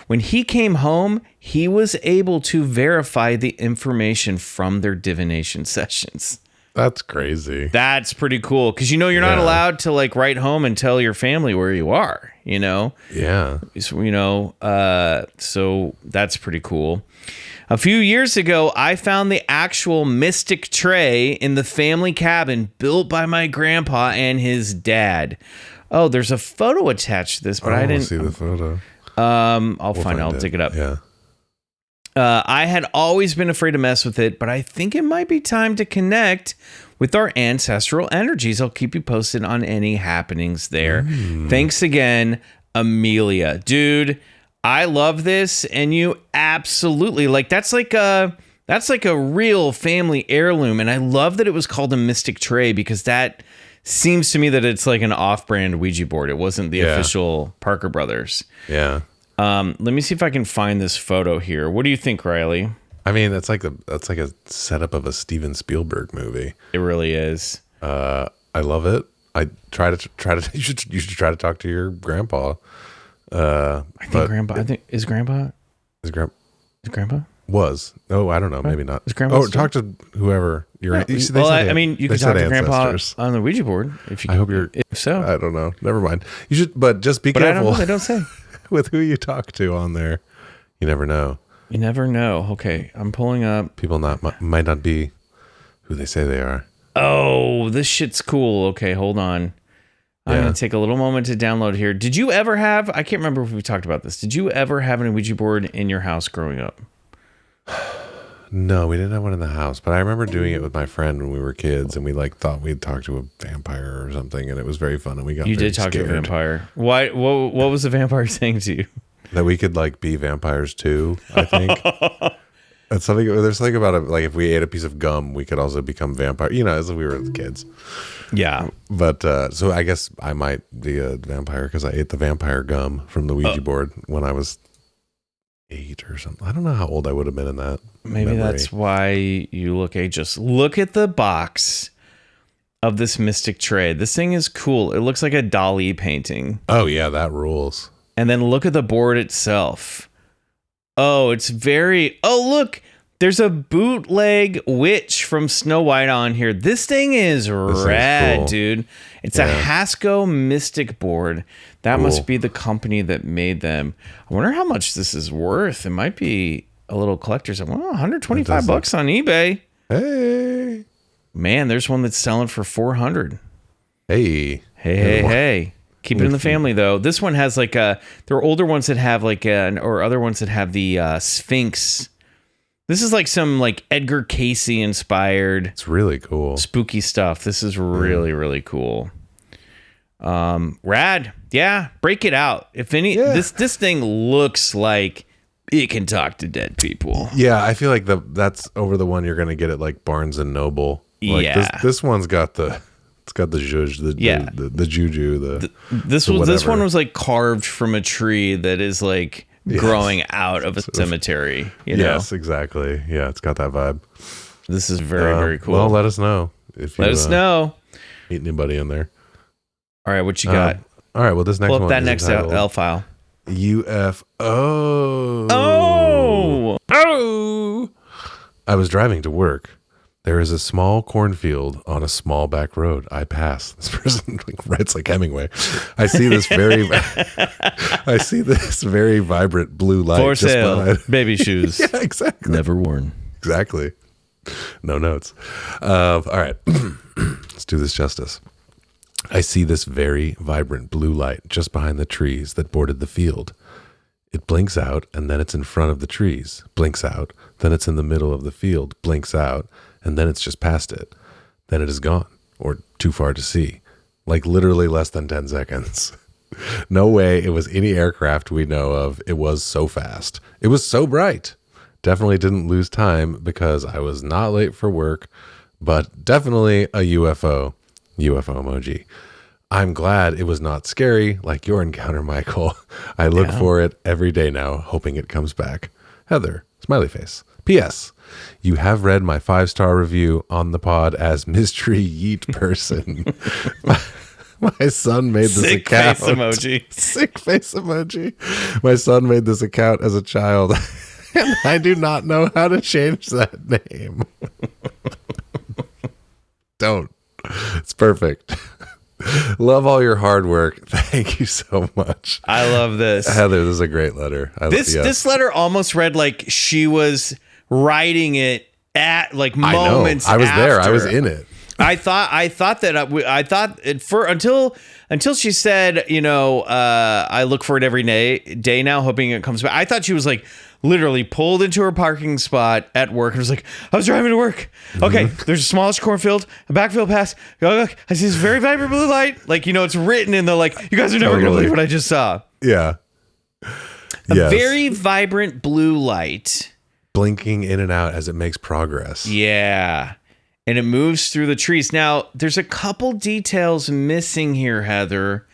S2: When he came home, he was able to verify the information from their divination sessions.
S3: That's crazy.
S2: That's pretty cool, because you're not allowed to like write home and tell your family where you are, you know?
S3: Yeah.
S2: So that's pretty cool. A few years ago, I found the actual mystic tray in the family cabin built by my grandpa and his dad. Oh, there's a photo attached to this, but I didn't
S3: see the photo.
S2: I'll dig it up.
S3: Yeah.
S2: I had always been afraid to mess with it, but I think it might be time to connect with our ancestral energies. I'll keep you posted on any happenings there. Thanks again. Amelia, dude, I love this, and you absolutely like that's like a real family heirloom, and I love that it was called a Mystic Tray because that seems to me that it's like an off-brand Ouija board. It wasn't the official Parker Brothers.
S3: Yeah.
S2: Let me see if I can find this photo here. What do you think, Riley?
S3: I mean, that's like a setup of a Steven Spielberg movie.
S2: It really is.
S3: I love it. I try to. You should try to talk to your grandpa.
S2: I think is grandpa.
S3: Was. Oh, I don't know. Maybe not.
S2: Is grandpa
S3: talk to whoever you're.
S2: No. I mean, you can talk to grandpa on the Ouija board if you.
S3: I hope you're.
S2: If so,
S3: I don't know. Never mind. You should, but just be careful.
S2: I don't say
S3: with who you talk to on there. You never know.
S2: You never know. Okay, I'm pulling up.
S3: People might not be who they say they are.
S2: Oh, this shit's cool. Okay, hold on. I'm going to take a little moment to download here. Did you ever have, I can't remember if we talked about this. Did you ever have an Ouija board in your house growing up?
S3: No, we didn't have one in the house, but I remember doing it with my friend when we were kids, and we thought we'd talk to a vampire or something, and it was very fun, and we got
S2: You did talk
S3: scared.
S2: to a vampire. Why? What was the vampire saying to you?
S3: That we could be vampires too, I think. That's something. There's something about it, like if we ate a piece of gum, we could also become vampire. As if we were kids.
S2: Yeah.
S3: But so I guess I might be a vampire because I ate the vampire gum from the Ouija board when I was 8 or something. I don't know how old I would have been in that.
S2: Maybe that's why you look ageless. Look at the box of this Mystic Tray. This thing is cool. It looks like a Dali painting.
S3: Oh yeah, that rules.
S2: And then look at the board itself. Oh, it's very... Oh, look! There's a bootleg witch from Snow White on here. This thing is rad, cool. Dude. It's a Hasco Mystic board. That must be the company that made them. I wonder how much this is worth. It might be a little collector's. Well, 125 bucks on eBay.
S3: Hey.
S2: Man, there's one that's selling for 400.
S3: Hey.
S2: Keep it in the family, though. This one has there are older ones that have or other ones that have the Sphinx. This is some Edgar Casey inspired.
S3: It's really cool.
S2: Spooky stuff. This is really, really cool. Rad. Yeah. Break it out. If any, this thing looks like it can talk to dead people.
S3: Yeah. I feel like that's over the one you're going to get at Barnes and Noble. This one's got it's got the zhuzh, the juju,
S2: this one was carved from a tree that is growing out of a cemetery.
S3: Yes, exactly. Yeah, it's got that vibe.
S2: This is very, very cool.
S3: Well, let us know if you
S2: let us know.
S3: Meet anybody in there.
S2: All right, what you got?
S3: All right, well, this next
S2: Pull up
S3: one
S2: that next L file.
S3: UFO.
S2: Oh!
S3: I was driving to work. There is a small cornfield on a small back road. I pass. This person writes like Hemingway. I see this very vibrant blue light.
S2: For sale, baby shoes.
S3: Yeah, exactly.
S2: Never worn.
S3: Exactly. No notes. All right. Let's do this justice. I see this very vibrant blue light just behind the trees that bordered the field. It blinks out, and then it's in front of the trees. Blinks out. Then it's in the middle of the field. Blinks out. And then it's just past it. Then it is gone, or too far to see. Literally less than 10 seconds. No way it was any aircraft we know of. It was so fast. It was so bright. Definitely didn't lose time because I was not late for work, but definitely a UFO. UFO emoji. I'm glad it was not scary like your encounter, Michael. I look for it every day now, hoping it comes back. Heather, smiley face. P.S. You have read my 5-star review on the pod as mystery yeet person. My son made this account.
S2: Sick face emoji.
S3: Sick face emoji. My son made this account as a child, and I do not know how to change that name. Don't. It's perfect. Love all your hard work. Thank you so much.
S2: I love this.
S3: Heather, this is a great letter.
S2: This letter almost read like she was writing it at moments
S3: I was
S2: after.
S3: there. I was in it.
S2: I thought until she said, I look for it every day now, hoping it comes back. I thought she was literally pulled into her parking spot at work and was like, I was driving to work. Okay, there's a smallish cornfield, a backfield pass. Look, I see this very vibrant blue light. Like, it's written in the, like, you guys are never going to believe what I just saw.
S3: Yeah.
S2: A very vibrant blue light.
S3: Blinking in and out as it makes progress.
S2: Yeah. And it moves through the trees. Now, there's a couple details missing here, Heather.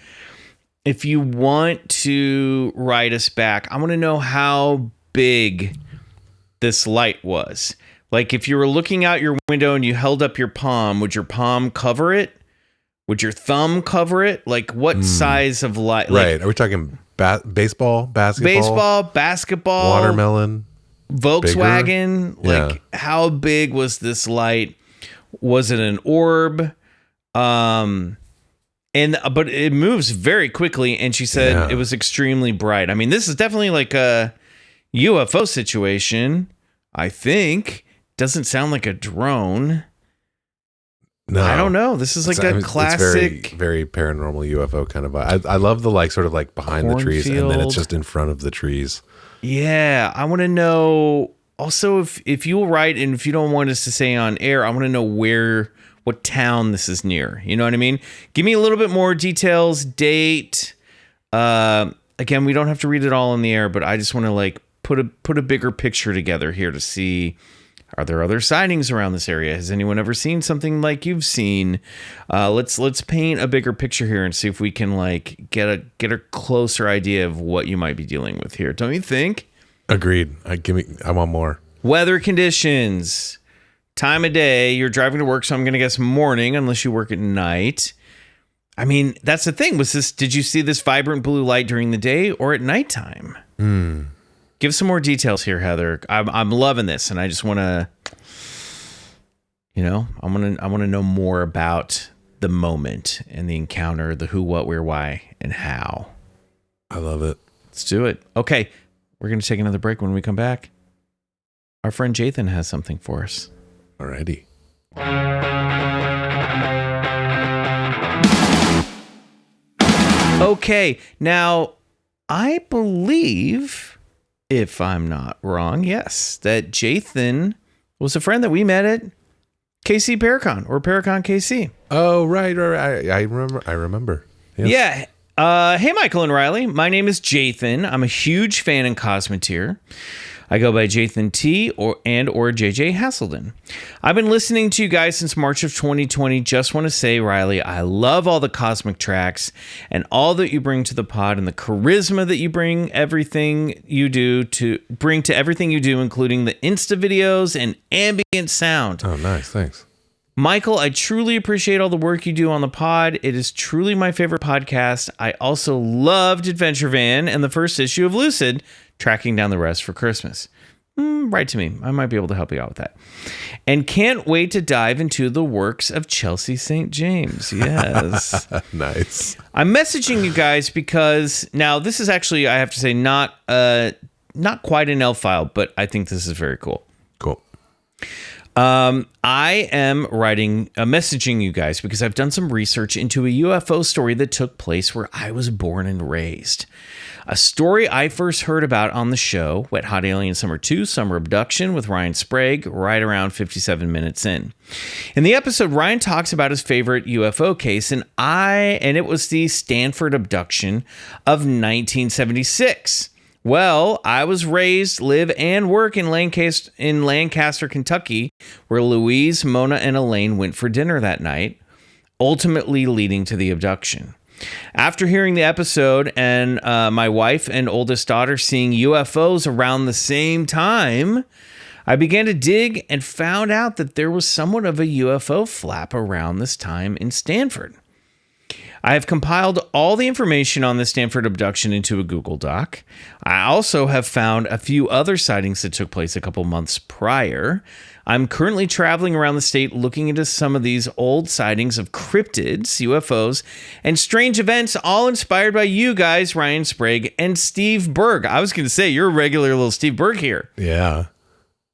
S2: If you want to write us back, I want to know how big this light was. Like, if you were looking out your window and you held up your palm, would your palm cover it? Would your thumb cover it? Like, what size of light?
S3: Right.
S2: Like,
S3: are we talking baseball,
S2: basketball,
S3: watermelon,
S2: Volkswagen?
S3: Bigger? Yeah.
S2: Like, how big was this light? Was it an orb? But it moves very quickly, and she said it was extremely bright. I mean, this is definitely like a UFO situation, I think. Doesn't sound like a drone.
S3: No,
S2: I don't know. This is like a classic,
S3: it's very paranormal UFO kind of vibe. I love the like sort of like behind the trees, and then it's just in front of the trees.
S2: Yeah, I want to know. Also, if you will write, and if you don't want us to say on air, I want to know what town this is near. You know what I mean? Give me a little bit more details, date. Again, we don't have to read it all on the air, but I just want to like put a bigger picture together here to see, are there other sightings around this area? Has anyone ever seen something like you've seen? Let's paint a bigger picture here and see if we can like get a closer idea of what you might be dealing with here. Don't you think?
S3: Agreed. I want more.
S2: Weather conditions, time of day. You're driving to work, so I'm going to guess morning, unless you work at night. I mean, that's the thing. Did you see this vibrant blue light during the day or at nighttime? Give some more details here, Heather. I'm loving this, and I just want to, I want to know more about the moment and the encounter, the who, what, where, why, and how.
S3: I love it.
S2: Let's do it. Okay, we're going to take another break. When we come back, our friend Jathan has something for us.
S3: Alrighty.
S2: Okay, now I believe, if I'm not wrong, yes, that Jathan was a friend that we met at KC Paracon or Paracon KC.
S3: Oh, right. I remember. Yes.
S2: Yeah. Hey, Michael and Riley. My name is Jathan. I'm a huge fan and cosmeteer. I go by Jathan T or JJ Hasselden. I've been listening to you guys since March of 2020. Just want to say, Riley, I love all the cosmic tracks and all that you bring to the pod and the charisma that you bring everything you do to everything you do, including the Insta videos and ambient sound.
S3: Oh, nice. Thanks.
S2: Michael, I truly appreciate all the work you do on the pod. It is truly my favorite podcast. I also loved Adventure Van and the first issue of Lucid, tracking down the rest for Christmas. Write to me. I might be able to help you out with that. And can't wait to dive into the works of Chelsea St. James. Yes.
S3: Nice. I'm
S2: messaging you guys because now this is actually, I have to say, not quite an elf file, but I think this is very cool.
S3: Cool.
S2: I am messaging you guys because I've done some research into a UFO story that took place where I was born and raised. A story I first heard about on the show, Wet Hot Alien Summer 2, Summer Abduction with Ryan Sprague, right around 57 minutes in. In the episode, Ryan talks about his favorite UFO case, and it was the Stanford abduction of 1976. Well, I was raised, live, and work in Lancaster, Kentucky, where Louise, Mona, and Elaine went for dinner that night, ultimately leading to the abduction. After hearing the episode and my wife and oldest daughter seeing UFOs around the same time, I began to dig and found out that there was somewhat of a UFO flap around this time in Stanford. I have compiled all the information on the Stanford abduction into a Google Doc. I also have found a few other sightings that took place a couple months prior. I'm currently traveling around the state looking into some of these old sightings of cryptids, UFOs, and strange events, all inspired by you guys, Ryan Sprague and Steve Berg. I was going to say, you're a regular little Steve Berg here.
S3: Yeah.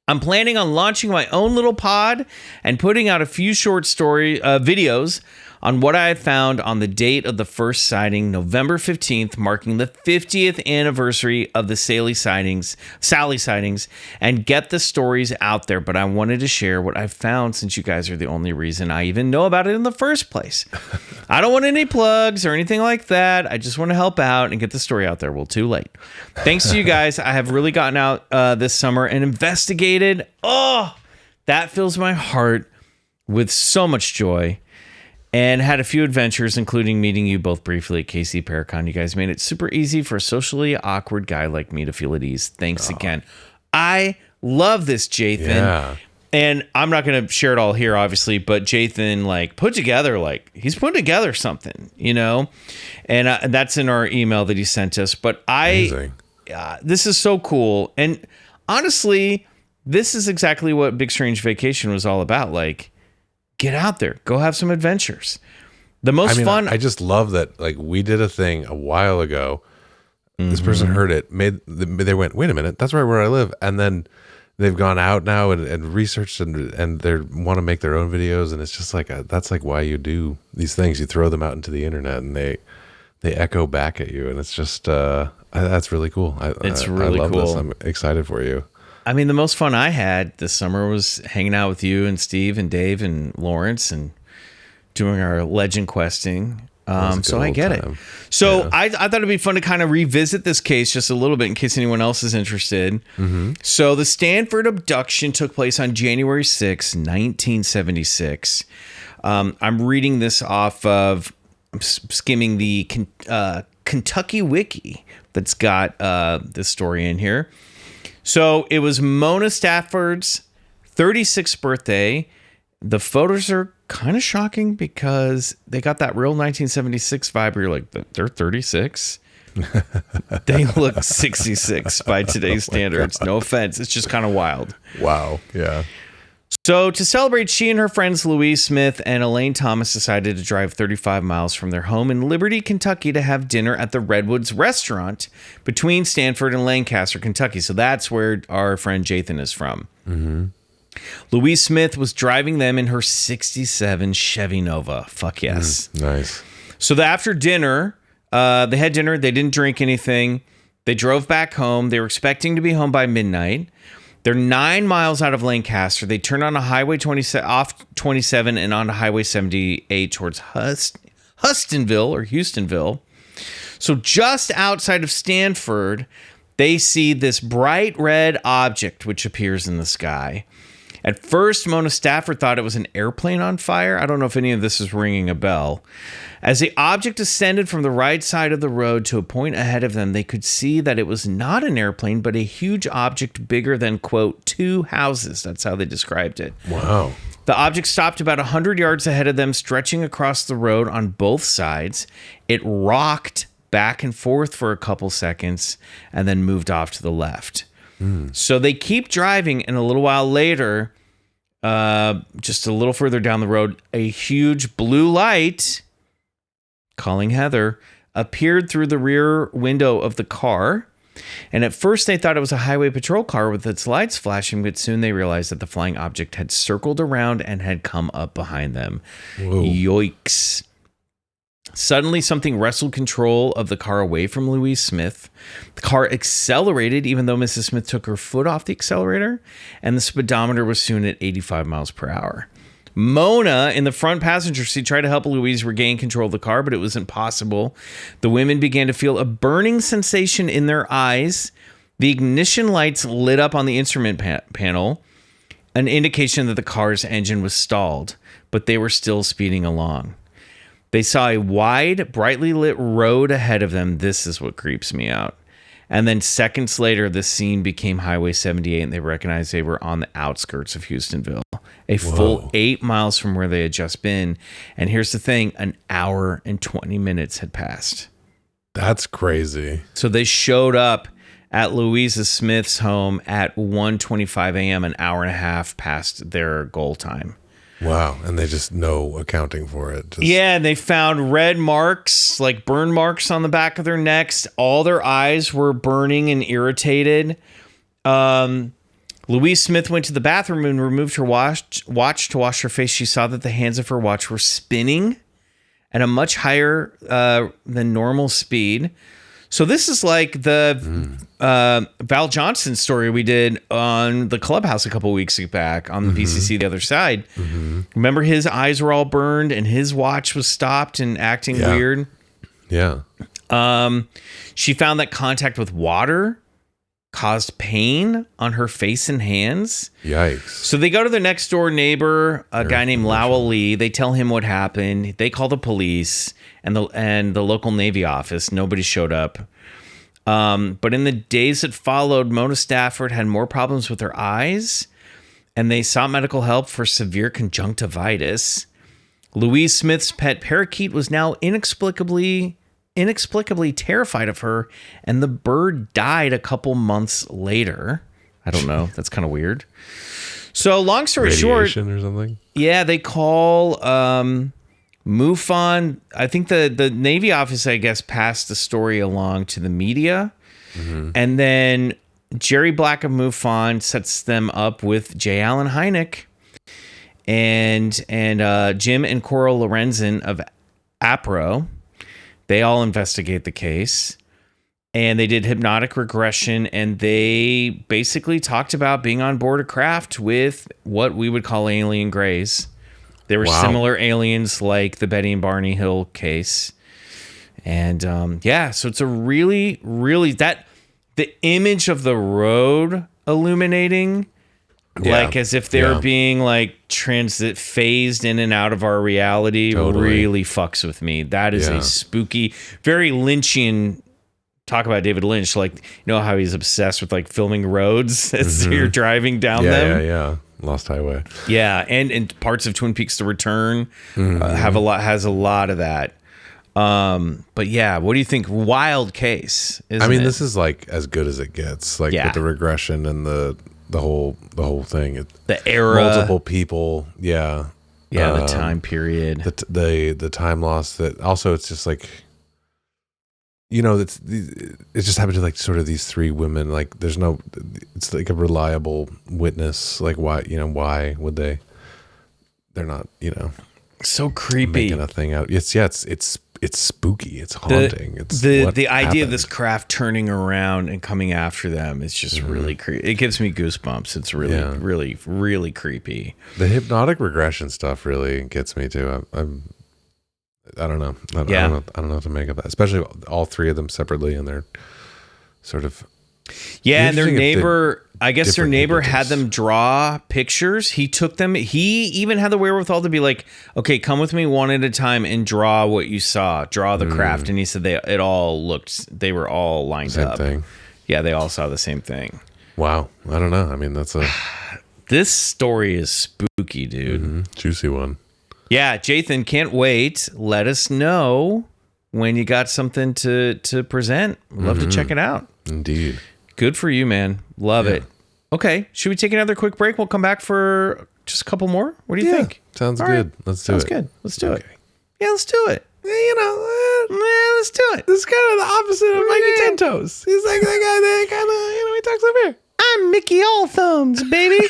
S2: I'm planning on launching my own little pod and putting out a few short story videos on what I found on the date of the first sighting, November 15th, marking the 50th anniversary of the Sally sightings, and get the stories out there. But I wanted to share what I found since you guys are the only reason I even know about it in the first place. I don't want any plugs or anything like that. I just want to help out and get the story out there. Well, too late. Thanks to you guys, I have really gotten out this summer and investigated. Oh, that fills my heart with so much joy, and had a few adventures, including meeting you both briefly at KC Paracon. You guys made it super easy for a socially awkward guy like me to feel at ease. Thanks again. I love this, Jathan.
S3: Yeah.
S2: And I'm not going to share it all here, obviously, but Jathan, he's put together something, and that's in our email that he sent us. But this is so cool. And honestly, this is exactly what Big Strange Vacation was all about. Like, get out there, go have some adventures. The most fun.
S3: I just love that. Like, we did a thing a while ago. This person heard it, they went, wait a minute, that's right where I live. And then they've gone out now and researched and they want to make their own videos. And it's just like, that's like why you do these things. You throw them out into the internet and they echo back at you. And it's just, that's really cool.
S2: It's really
S3: I love
S2: cool.
S3: this. I'm excited for you.
S2: I mean, the most fun I had this summer was hanging out with you and Steve and Dave and Lawrence and doing our legend questing. So I get it. So yeah. I thought it'd be fun to kind of revisit this case just a little bit in case anyone else is interested. Mm-hmm. So the Stanford abduction took place on January 6, 1976. I'm reading this off of, I'm skimming the Kentucky Wiki that's got this story in here. So it was Mona Stafford's 36th birthday. The photos are kind of shocking because they got that real 1976 vibe where you're like, they're 36? They look 66 by today's standards. No offense. It's just kind of wild.
S3: Wow. Yeah.
S2: So to celebrate, she and her friends Louise Smith and Elaine Thomas decided to drive 35 miles from their home in Liberty, Kentucky to have dinner at the Redwoods restaurant between Stanford and Lancaster, Kentucky. So that's where our friend Jathan is from. Mm-hmm. Louise Smith was driving them in her 67 Chevy Nova. Fuck yes.
S3: Nice.
S2: So after dinner, they had dinner. They didn't drink anything. They drove back home. They were expecting to be home by midnight. They're 9 miles out of Lancaster. They turn on a Highway 27 and onto Highway 78 towards Houstonville. So just outside of Stanford, they see this bright red object which appears in the sky. At first, Mona Stafford thought it was an airplane on fire. I don't know if any of this is ringing a bell. As the object ascended from the right side of the road to a point ahead of them, they could see that it was not an airplane, but a huge object bigger than, quote, 2 houses. That's how they described it.
S3: Wow.
S2: The object stopped about 100 yards ahead of them, stretching across the road on both sides. It rocked back and forth for a couple seconds and then moved off to the left. So they keep driving, and a little while later, just a little further down the road, a huge blue light, calling Heather, appeared through the rear window of the car. And at first they thought it was a highway patrol car with its lights flashing, but soon they realized that the flying object had circled around and had come up behind them. Whoa. Yoicks. Suddenly, something wrestled control of the car away from Louise Smith. The car accelerated, even though Mrs. Smith took her foot off the accelerator, and the speedometer was soon at 85 miles per hour. Mona, in the front passenger seat, tried to help Louise regain control of the car, but it was impossible. The women began to feel a burning sensation in their eyes. The ignition lights lit up on the instrument panel, an indication that the car's engine was stalled, but they were still speeding along. They saw a wide, brightly lit road ahead of them. This is what creeps me out. And then seconds later, the scene became Highway 78, and they recognized they were on the outskirts of Houstonville, a full 8 miles from where they had just been. And here's the thing, an hour and 20 minutes had passed.
S3: That's crazy.
S2: So they showed up at Louisa Smith's home at 1:25 a.m., an hour and a half past their goal time.
S3: Wow. And they just no accounting for it.
S2: Yeah, and they found red marks, like burn marks on the back of their necks. All their eyes were burning and irritated. Louise Smith went to the bathroom and removed her watch to wash her face. She saw that the hands of her watch were spinning at a much higher than normal speed. So this is like the Val Johnson story we did on the Clubhouse a couple weeks back on the BCC The Other Side. Remember his eyes were all burned and his watch was stopped and acting weird?
S3: Yeah.
S2: She found that contact with water caused pain on her face and hands.
S3: Yikes.
S2: So they go to their next door neighbor, a guy named Lowell Lee. They tell him what happened. They call the police and the local Navy office. Nobody showed up. But in the days that followed, Mona Stafford had more problems with her eyes, and they sought medical help for severe conjunctivitis. Louise Smith's pet parakeet was now inexplicably terrified of her, and the bird died a couple months later. I don't know. That's kind of weird. So long story short,
S3: or something.
S2: Yeah, they call MUFON. I think the Navy office, I guess, passed the story along to the media, and then Jerry Black of MUFON sets them up with J. Allen Hynek and Jim and Coral Lorenzen of APRO. They all investigate the case, and they did hypnotic regression, and they basically talked about being on board a craft with what we would call alien grays. There were similar aliens like the Betty and Barney Hill case. And so it's a really, really, the image of the road illuminating, like as if they're being like phased in and out of our reality, really fucks with me. That is a spooky, very Lynchian. Talk about David Lynch, like, you know how he's obsessed with like filming roads as you're driving down them.
S3: Yeah. Lost Highway.
S2: Yeah, and parts of Twin Peaks: The Return has a lot of that. But yeah, what do you think? Wild case. I mean,
S3: this is like as good as it gets. Like with the regression and the whole thing.
S2: The era,
S3: multiple people. Yeah.
S2: The time period.
S3: The time loss. That also, it's just like, you know, it just happened to like sort of these three women. Like, it's like a reliable witness. Like, why would they? They're not,
S2: so creepy,
S3: making a thing out. It's spooky. It's haunting.
S2: The idea of this craft turning around and coming after them is just really creepy. It gives me goosebumps. It's really, really, really creepy.
S3: The hypnotic regression stuff really gets me too. I don't know. I don't know what to make of that. Especially all three of them separately, and they're sort of.
S2: Yeah, and their neighbor, I guess their neighbor had them draw pictures. He took them. He even had the wherewithal to be like, okay, come with me one at a time and draw what you saw. Draw the craft. And he said they were all lined up. Same thing. Yeah, they all saw the same thing.
S3: Wow. I don't know. I mean,
S2: this story is spooky, dude.
S3: Juicy one.
S2: Yeah, Jathan, can't wait. Let us know when you got something to present. Love to check it out.
S3: Indeed.
S2: Good for you, man. Love it. Okay, should we take another quick break? We'll come back for just a couple more. What do you think?
S3: Sounds good. Let's do it.
S2: Sounds good. Let's do it. Yeah, let's do it. Let's do it.
S3: This is kind of the opposite of Mikey Ten Toes. He's like that guy that kind of, he talks over here.
S2: I'm Mickey All Thumbs, baby.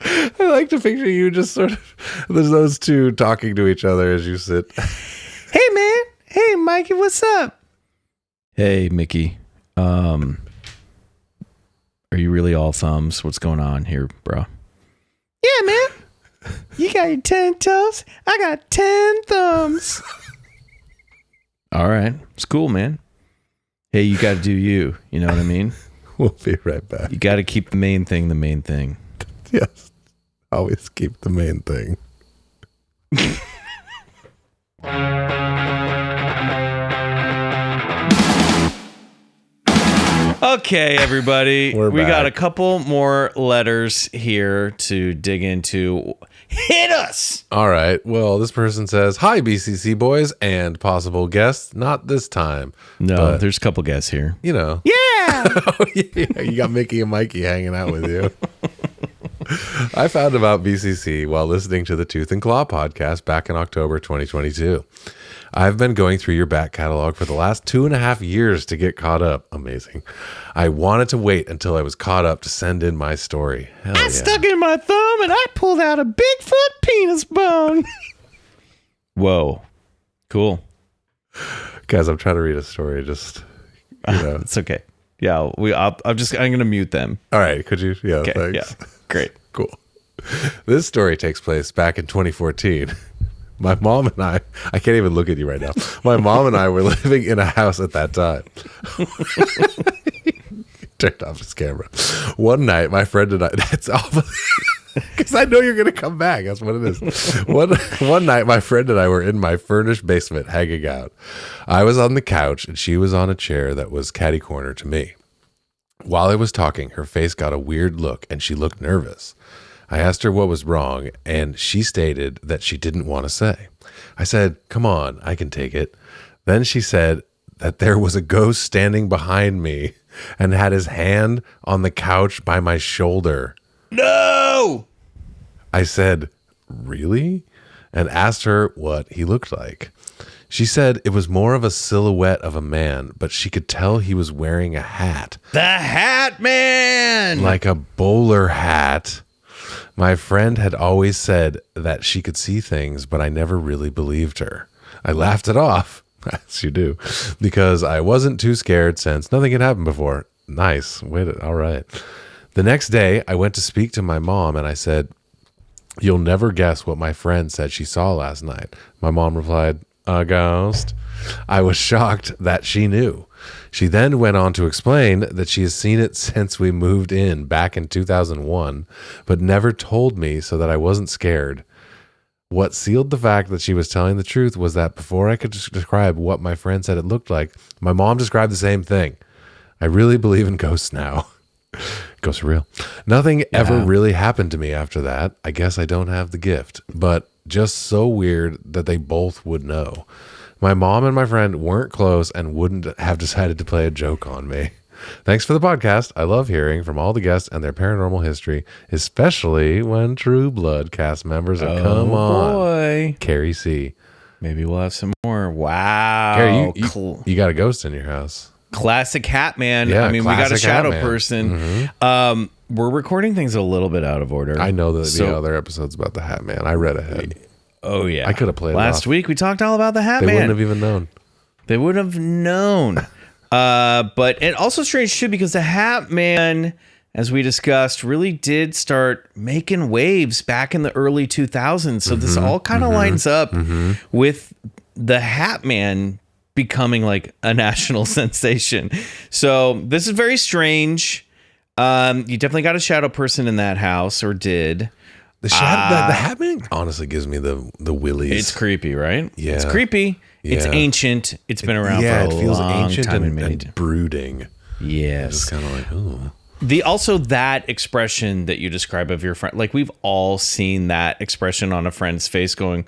S3: I like to picture you just sort of, there's those two talking to each other as you sit.
S2: Hey, man. Hey, Mikey, what's up? Hey, Mickey. Are you really all thumbs? What's going on here, bro? Yeah, man. You got your 10 toes. I got 10 thumbs. All right. It's cool, man. Hey, you got to do you. You know what I mean?
S3: We'll be right back.
S2: You got to keep the main thing the main thing.
S3: Yes. Always keep the main thing.
S2: Okay, everybody.
S3: We
S2: got a couple more letters here to dig into. Hit us!
S3: All right. Well, this person says, hi, BCC boys and possible guests. Not this time.
S2: No,
S3: but,
S2: there's a couple guests here.
S3: You know.
S2: Yeah!
S3: Oh, yeah! You got Mickey and Mikey hanging out with you. I found about BCC while listening to the Tooth and Claw podcast back in October 2022. I've been going through your back catalog for the last 2.5 years to get caught up. Amazing. I wanted to wait until I was caught up to send in my story. Hell
S2: I stuck in my thumb and I pulled out a Bigfoot penis bone. Whoa. Cool.
S3: Guys, I'm trying to read a story. Just,
S2: It's okay. Yeah, I'm going to mute them.
S3: All right, could you? Yeah,
S2: Okay.
S3: thanks.
S2: Yeah. Great.
S3: Cool. This story takes place back in 2014. My mom and I can't even look at you right now. My mom and I were living in a house at that time. Turned off his camera. One night, my friend and I, that's awful. Because I know you're going to come back. That's what it is. One night, my friend and I were in my furnished basement hanging out. I was on the couch and she was on a chair that was catty corner to me. While I was talking, her face got a weird look and she looked nervous. I asked her what was wrong and she stated that she didn't want to say. I said, "Come on, I can take it." Then she said that there was a ghost standing behind me and had his hand on the couch by my shoulder.
S2: No!
S3: I said, "Really?" and asked her what he looked like. She said it was more of a silhouette of a man, but she could tell he was wearing a hat.
S2: The Hat Man!
S3: Like a bowler hat. My friend had always said that she could see things, but I never really believed her. I laughed it off, as you do, because I wasn't too scared since nothing had happened before. Nice. Wait, all right. The next day, I went to speak to my mom and I said, "You'll never guess what my friend said she saw last night." My mom replied, "A ghost?" I was shocked that she knew. She then went on to explain that she has seen it since we moved in back in 2001, but never told me so that I wasn't scared. What sealed the fact that she was telling the truth was that before I could describe what my friend said it looked like, my mom described the same thing. I really believe in ghosts now. Ghosts are real. Nothing ever really happened to me after that. I guess I don't have the gift, but just so weird that they both would know. My mom and my friend weren't close and wouldn't have decided to play a joke on me. Thanks for the podcast. I love hearing from all the guests and their paranormal history, especially when True Blood cast members have come on.
S2: Boy.
S3: Carrie C.
S2: Maybe we'll have some more. Wow.
S3: Carrie, you got a ghost in your house.
S2: Classic Hat Man.
S3: Yeah,
S2: I mean, we got a
S3: classic
S2: shadow
S3: Hat Man.
S2: person. We're recording things a little bit out of order.
S3: I know that the other episode's about the Hat Man. I read ahead.
S2: Oh, yeah.
S3: I could have played
S2: Last
S3: it off.
S2: week, we talked all about the Hat
S3: They
S2: Man.
S3: wouldn't have even known.
S2: They would have known. But it also strange, too, because the Hat Man, as we discussed, really did start making waves back in the early 2000s. So this all kind of lines up with the Hat Man becoming like a national sensation. So this is very strange. You definitely got a shadow person in that house, or did.
S3: The Hat Man honestly gives me the willies.
S2: It's creepy, right?
S3: Yeah.
S2: It's creepy. It's
S3: Yeah.
S2: ancient. It's been around for a
S3: it feels
S2: long
S3: ancient
S2: time.
S3: and brooding.
S2: Yes.
S3: Just kind of like, ooh.
S2: Also that expression that you describe of your friend, like we've all seen that expression on a friend's face going,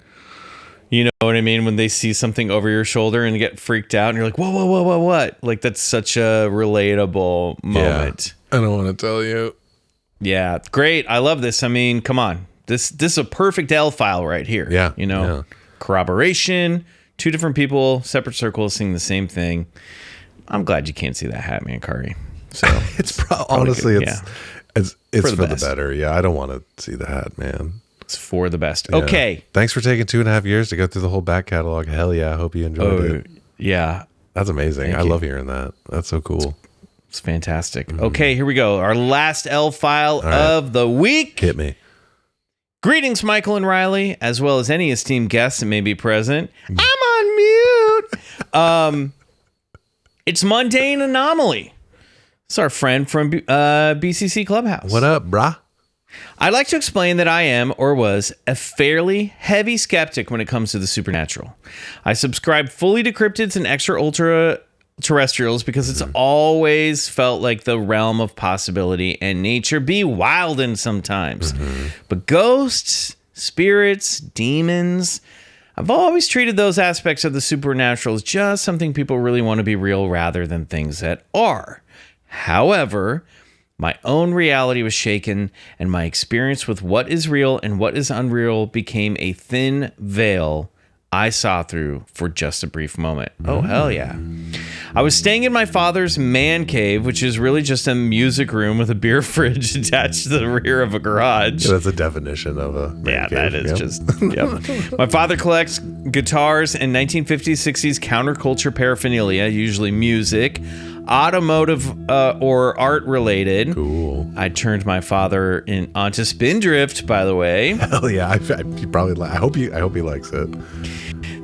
S2: you know what I mean? When they see something over your shoulder and get freaked out and you're like, whoa, what? Like that's such a relatable moment.
S3: I don't want to tell you.
S2: Yeah. Great. I love this. I mean, come on. This is a perfect L file right here.
S3: Yeah.
S2: You know,
S3: Yeah.
S2: corroboration, two different people, separate circles saying the same thing. I'm glad you can't see that Hat Man, Kari. So
S3: It's honestly,
S2: good.
S3: it's
S2: For
S3: for
S2: the
S3: the
S2: best.
S3: better. Yeah, I don't want to see the Hat Man.
S2: It's for the best.
S3: Yeah.
S2: Okay.
S3: Thanks for taking 2.5 years to go through the whole back catalog. Hell yeah. I hope you enjoyed it.
S2: Yeah.
S3: That's amazing.
S2: Thank
S3: I
S2: you.
S3: love hearing that. That's so cool.
S2: It's fantastic. Okay, here we go. Our last L file
S3: right.
S2: of the week.
S3: Hit me.
S2: Greetings, Michael and Riley, as well as any esteemed guests that may be present. I'm on mute. It's Mundane Anomaly. It's our friend from BCC Clubhouse.
S3: What up, brah?
S2: I'd like to explain that I am, or was, a fairly heavy skeptic when it comes to the supernatural. I subscribe fully to cryptids and extra terrestrials because it's always felt like the realm of possibility and nature be wildin' sometimes. But ghosts, spirits, demons, I've always treated those aspects of the supernatural as just something people really want to be real rather than things that are. However, my own reality was shaken, and my experience with what is real and what is unreal became a thin veil I saw through for just a brief moment. Oh, hell yeah. I was staying in my father's man cave, which is really just a music room with a beer fridge attached to the rear of a garage.
S3: Yeah, that's a definition of a man cave.
S2: That is just, yep. My father collects guitars and 1950s, 60s counterculture paraphernalia, usually music, automotive or art related.
S3: Cool.
S2: I turned my father onto Spindrift, by the way.
S3: Hell yeah! I hope he likes it.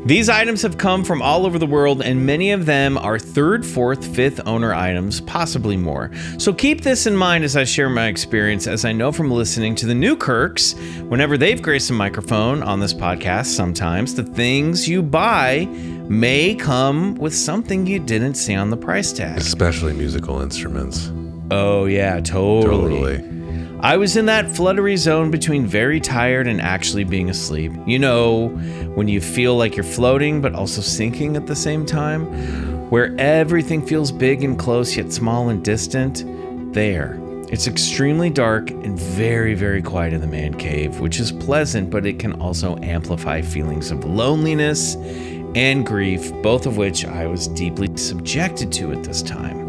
S2: These items have come from all over the world, and many of them are 3rd, 4th, 5th owner items, possibly more. So keep this in mind as I share my experience, as I know from listening to the new Kirks, whenever they've graced a microphone on this podcast, sometimes the things you buy may come with something you didn't see on the price tag.
S3: Especially musical instruments.
S2: Oh yeah, totally. I was in that fluttery zone between very tired and actually being asleep. You know, when you feel like you're floating but also sinking at the same time, where everything feels big and close yet small and distant. There. It's extremely dark and very, very quiet in the man cave, which is pleasant, but it can also amplify feelings of loneliness and grief, both of which I was deeply subjected to at this time.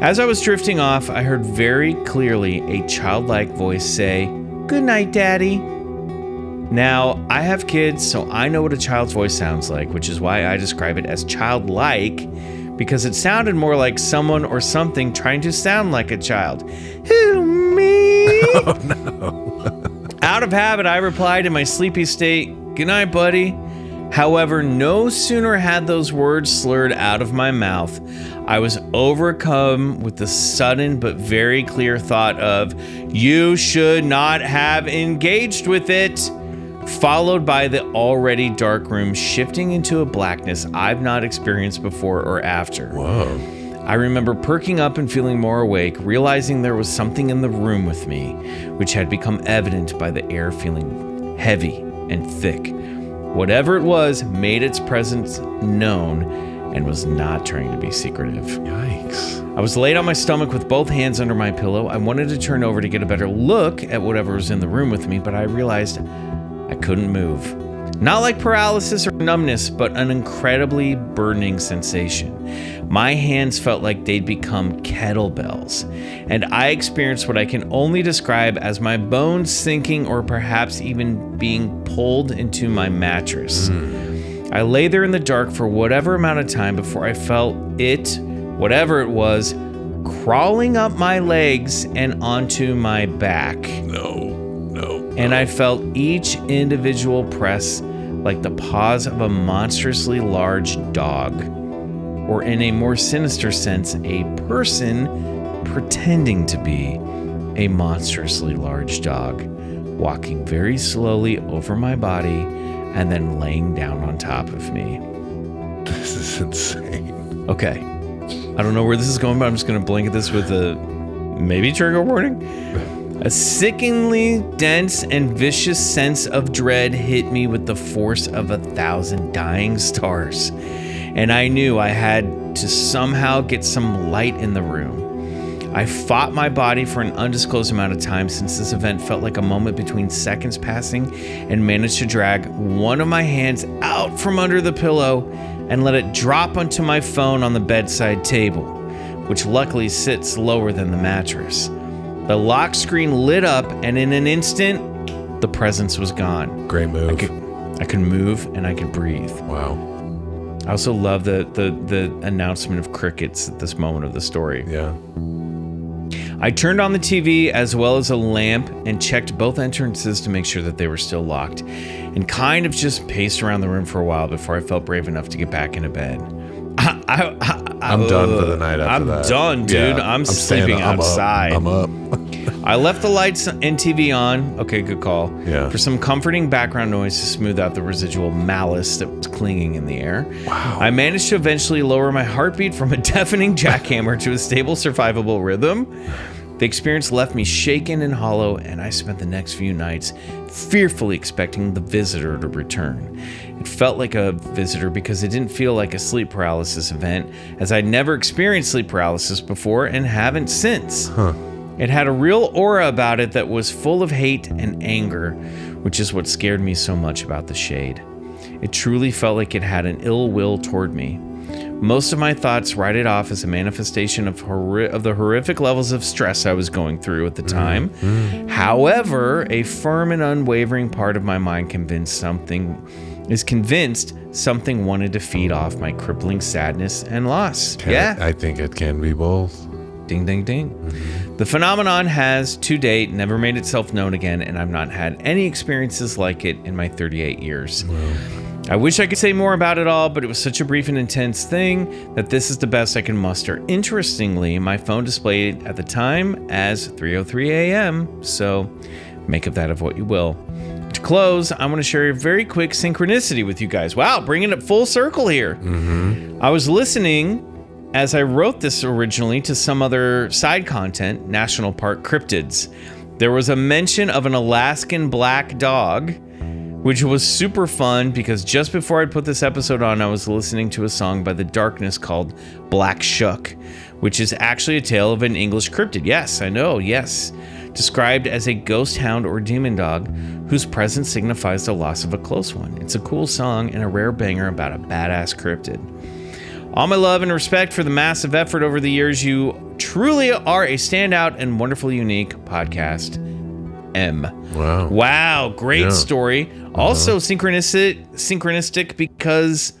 S2: As I was drifting off, I heard very clearly a childlike voice say, "Good night, Daddy." Now, I have kids, so I know what a child's voice sounds like, which is why I describe it as childlike, because it sounded more like someone or something trying to sound like a child. Who, me?
S3: Oh, no.
S2: Out of habit, I replied in my sleepy state, "Good night, buddy." However, no sooner had those words slurred out of my mouth, I was overcome with the sudden but very clear thought of, "You should not have engaged with it," followed by the already dark room shifting into a blackness I've not experienced before or after.
S3: Whoa.
S2: I remember perking up and feeling more awake, realizing there was something in the room with me, which had become evident by the air feeling heavy and thick. Whatever it was made its presence known and was not trying to be secretive.
S3: Yikes.
S2: I was laid on my stomach with both hands under my pillow. I wanted to turn over to get a better look at whatever was in the room with me, but I realized I couldn't move. Not like paralysis or numbness, but an incredibly burning sensation. My hands felt like they'd become kettlebells, and I experienced what I can only describe as my bones sinking or perhaps even being pulled into my mattress. I lay there in the dark for whatever amount of time before I felt it, whatever it was, crawling up my legs and onto my back.
S3: No.
S2: And I felt each individual press like the paws of a monstrously large dog, or in a more sinister sense, a person pretending to be a monstrously large dog, walking very slowly over my body and then laying down on top of me.
S3: This is insane.
S2: Okay. I don't know where this is going, but I'm just going to blanket this with a maybe trigger warning. A sickeningly dense and vicious sense of dread hit me with the force of 1,000 dying stars, and I knew I had to somehow get some light in the room. I fought my body for an undisclosed amount of time, since this event felt like a moment between seconds passing, and managed to drag one of my hands out from under the pillow and let it drop onto my phone on the bedside table, which luckily sits lower than the mattress. The lock screen lit up, and in an instant, the presence was gone.
S3: Great move.
S2: I could move and I could breathe.
S3: Wow.
S2: I also love the announcement of crickets at this moment of the story.
S3: Yeah.
S2: I turned on the TV as well as a lamp and checked both entrances to make sure that they were still locked, and kind of just paced around the room for a while before I felt brave enough to get back into bed.
S3: I'm done for the night after that.
S2: I'm done, dude.
S3: Yeah,
S2: I'm sleeping outside.
S3: I'm up.
S2: I left the lights and TV on. Okay, good call.
S3: Yeah.
S2: For some comforting background noise to smooth out the residual malice that was clinging in the air.
S3: Wow.
S2: I managed to eventually lower my heartbeat from a deafening jackhammer to a stable, survivable rhythm. The experience left me shaken and hollow, and I spent the next few nights fearfully expecting the visitor to return. It felt like a visitor because it didn't feel like a sleep paralysis event, as I'd never experienced sleep paralysis before and haven't since. It had a real aura about it that was full of hate and anger, which is what scared me so much about the shade. It truly felt like it had an ill will toward me. Most of my thoughts write it off as a manifestation of the horrific levels of stress I was going through at the time. However, a firm and unwavering part of my mind convinced something wanted to feed off my crippling sadness and loss.
S3: I think it can be both.
S2: Ding, ding, ding. The phenomenon has, to date, never made itself known again, and I've not had any experiences like it in my 38 years. I wish I could say more about it all, but it was such a brief and intense thing that this is the best I can muster. Interestingly, my phone displayed at the time as 3:03 a.m., so make of that of what you will. To close, I want to share a very quick synchronicity with you guys. Wow, bringing it full circle here. I was listening as I wrote this originally to some other side content, National Park cryptids. There was a mention of an Alaskan black dog, which was super fun because just before I put this episode on, I was listening to a song by The Darkness called Black Shuck, which is actually a tale of an English cryptid. Yes, I know, yes. Described as a ghost hound or demon dog whose presence signifies the loss of a close one. It's a cool song and a rare banger about a badass cryptid. All my love and respect for the massive effort over the years. You truly are a standout and wonderfully unique podcast. M. Wow. Great story. Also synchronistic because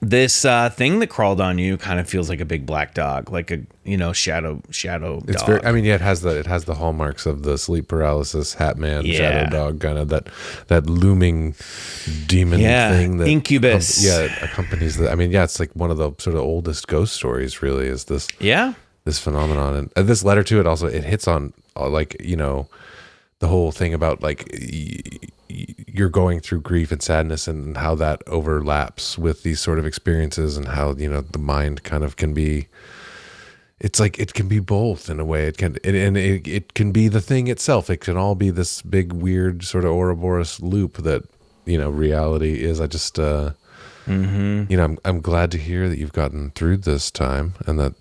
S2: this thing that crawled on you kind of feels like a big black dog, like a shadow
S3: It's
S2: dog.
S3: it has the hallmarks of the sleep paralysis, Hat Man, shadow dog, kind of that looming demon thing that
S2: incubus.
S3: Accompanies that. I mean, it's like one of the sort of oldest ghost stories. Really, is this this phenomenon, and this letter to it hits on the whole thing about you're going through grief and sadness and how that overlaps with these sort of experiences, and how the mind kind of can be. It's like it can be both in a way. It can be the thing itself. It can all be this big weird sort of Ouroboros loop that reality is. I just I'm glad to hear that you've gotten through this time, and that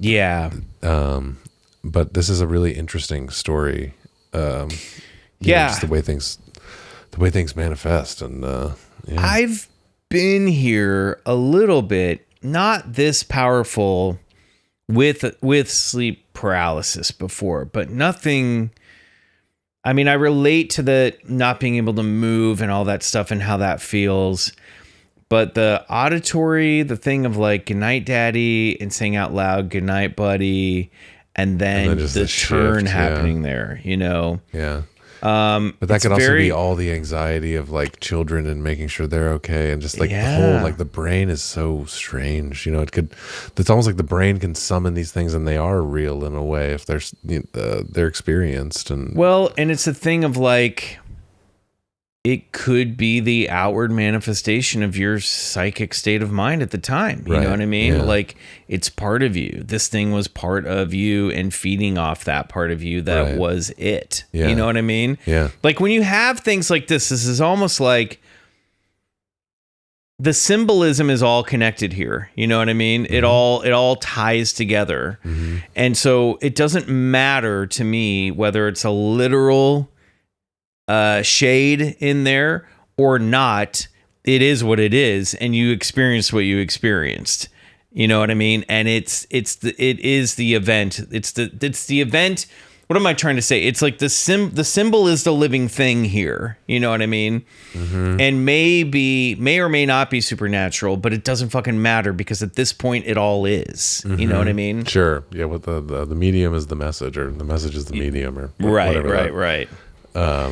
S3: but this is a really interesting story. Just the way things manifest, and
S2: I've been here a little bit, not this powerful with sleep paralysis before, but nothing. I mean, I relate to the not being able to move and all that stuff and how that feels, but the auditory, the thing of good night daddy, and saying out loud good night buddy, and then the turn happening there, but
S3: that could also be all the anxiety of children and making sure they're okay, and just the whole the brain is so strange. It's almost like the brain can summon these things, and they are real in a way if they're experienced. And
S2: and it's a thing of it could be the outward manifestation of your psychic state of mind at the time. You know what I mean?
S3: Yeah.
S2: It's part of you. This thing was part of you and feeding off that part of you that was it.
S3: Yeah.
S2: You know what I mean?
S3: Yeah.
S2: When you have things like this is almost like the symbolism is all connected here. You know what I mean? Mm-hmm. It all ties together. Mm-hmm. And so it doesn't matter to me whether it's a literal shade in there or not. It is what it is, and you experienced what you experienced. You know what I mean? And it is the event. It's the event. What am I trying to say? It's like the symbol is the living thing here. You know what I mean? Mm-hmm. And may or may not be supernatural, but it doesn't fucking matter because at this point it all is. Mm-hmm. You know what I mean?
S3: Sure. Yeah. What the medium is the message, or the message is the medium, or whatever.
S2: Right.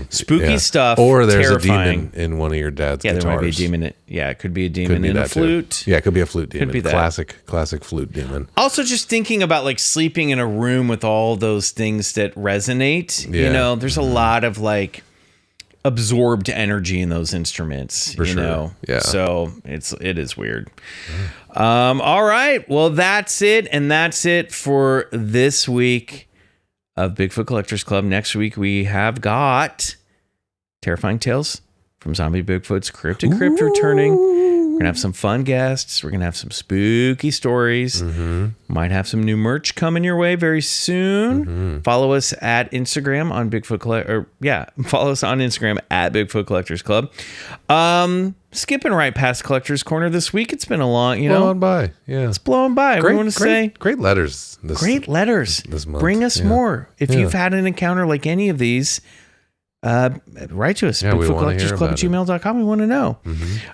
S2: Spooky stuff,
S3: or there's
S2: terrifying.
S3: a demon in one of your dad's guitars.
S2: There might be a demon. It could be a demon in a flute.
S3: Too. Yeah, it could be a flute demon.
S2: Could be that.
S3: Classic flute demon.
S2: Also, just thinking about sleeping in a room with all those things that resonate.
S3: Yeah.
S2: There's a lot of absorbed energy in those instruments.
S3: For sure. Yeah.
S2: So it is weird. All right. Well, that's it, and that's it for this week of Bigfoot Collectors Club. Next week we have got Terrifying Tales from Zombie Bigfoot's Crypt to Crypt returning. We're going to have some fun guests. We're going to have some spooky stories. Might have some new merch coming your way very soon. Follow us at Instagram on follow us on Instagram at Bigfoot Collectors Club. Skipping right past Collector's Corner this week. It's been a long,
S3: blowing by. Yeah.
S2: It's blowing by. We want to say
S3: great letters.
S2: Great letters.
S3: This month.
S2: Bring us more. If you've had an encounter like any of these, write to us. BigfootCollectorsClub@gmail.com. We want to know.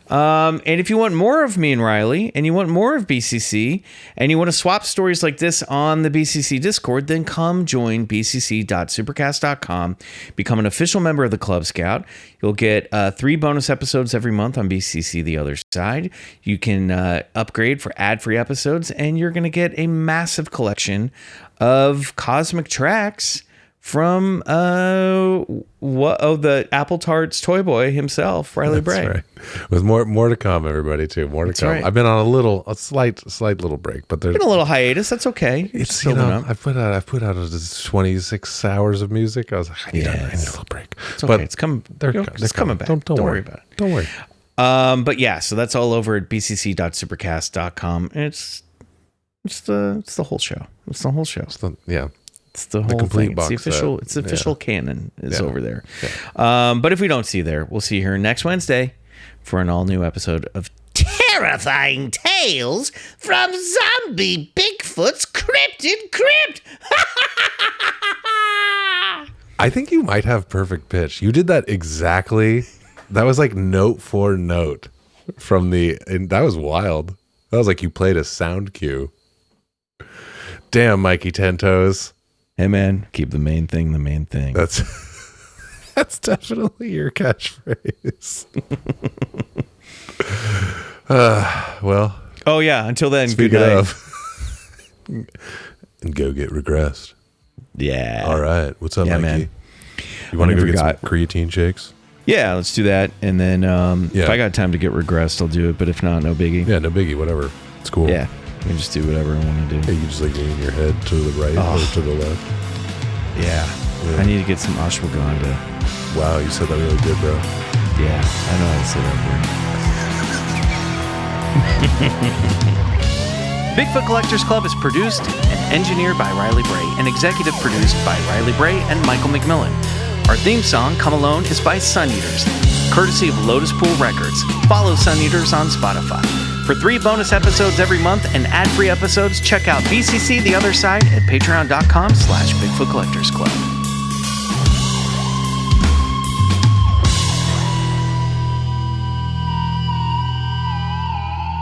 S2: And if you want more of me and Riley, and you want more of BCC, and you want to swap stories like this on the BCC Discord, then come join bcc.supercast.com. Become an official member of the Club Scout. You'll get 3 bonus episodes every month on BCC The Other Side. You can upgrade for ad-free episodes, and you're going to get a massive collection of cosmic tracks from the Apple Tarts toy boy himself, Riley Bray.
S3: Right. With more to come, everybody, too. More to come.
S2: Right.
S3: I've been on a slight little break, but there's
S2: been a little hiatus. That's okay.
S3: It's I've put out 26 hours of music. I was like, I need a little break.
S2: It's okay.
S3: But
S2: it's coming.
S3: They're
S2: coming back.
S3: Don't worry
S2: about it.
S3: Don't worry.
S2: But yeah, so that's all over at bcc.supercast.com. And it's the whole show. It's the whole show. It's the whole
S3: complete
S2: thing.
S3: box
S2: It's the official canon is over there. But if we don't see you there, we'll see you here next Wednesday for an all new episode of Terrifying Tales from Zombie Bigfoot's Cryptid Crypt.
S3: I think you might have perfect pitch. You did that exactly. That was like note for note and that was wild. That was like you played a sound cue. Damn, Mikey Tentoes.
S2: Hey man, keep the main thing the main thing.
S3: That's definitely your catchphrase. Well.
S2: Oh yeah. Until then,
S3: good
S2: night.
S3: And go get regressed.
S2: Yeah.
S3: All right. What's up, Mikey?
S2: Man.
S3: You want to go get some creatine shakes?
S2: Yeah, let's do that. And then if I got time to get regressed, I'll do it. But if not, no biggie.
S3: Yeah, no biggie. Whatever. It's cool.
S2: Yeah. You can just do whatever I want to do.
S3: Hey, you just like lean your head to the right or to the left.
S2: Yeah. I need to get some ashwagandha.
S3: Wow, you said that really good, bro.
S2: Yeah, I know how to say that word. Bigfoot Collectors Club is produced and engineered by Riley Bray and executive produced by Riley Bray and Michael McMillian. Our theme song, Come Alone, is by Suneaters, courtesy of Lotuspool Records. Follow Suneaters on Spotify. For 3 bonus episodes every month and ad-free episodes, check out BCC The Other Side at patreon.com/BigfootCollectorsClub.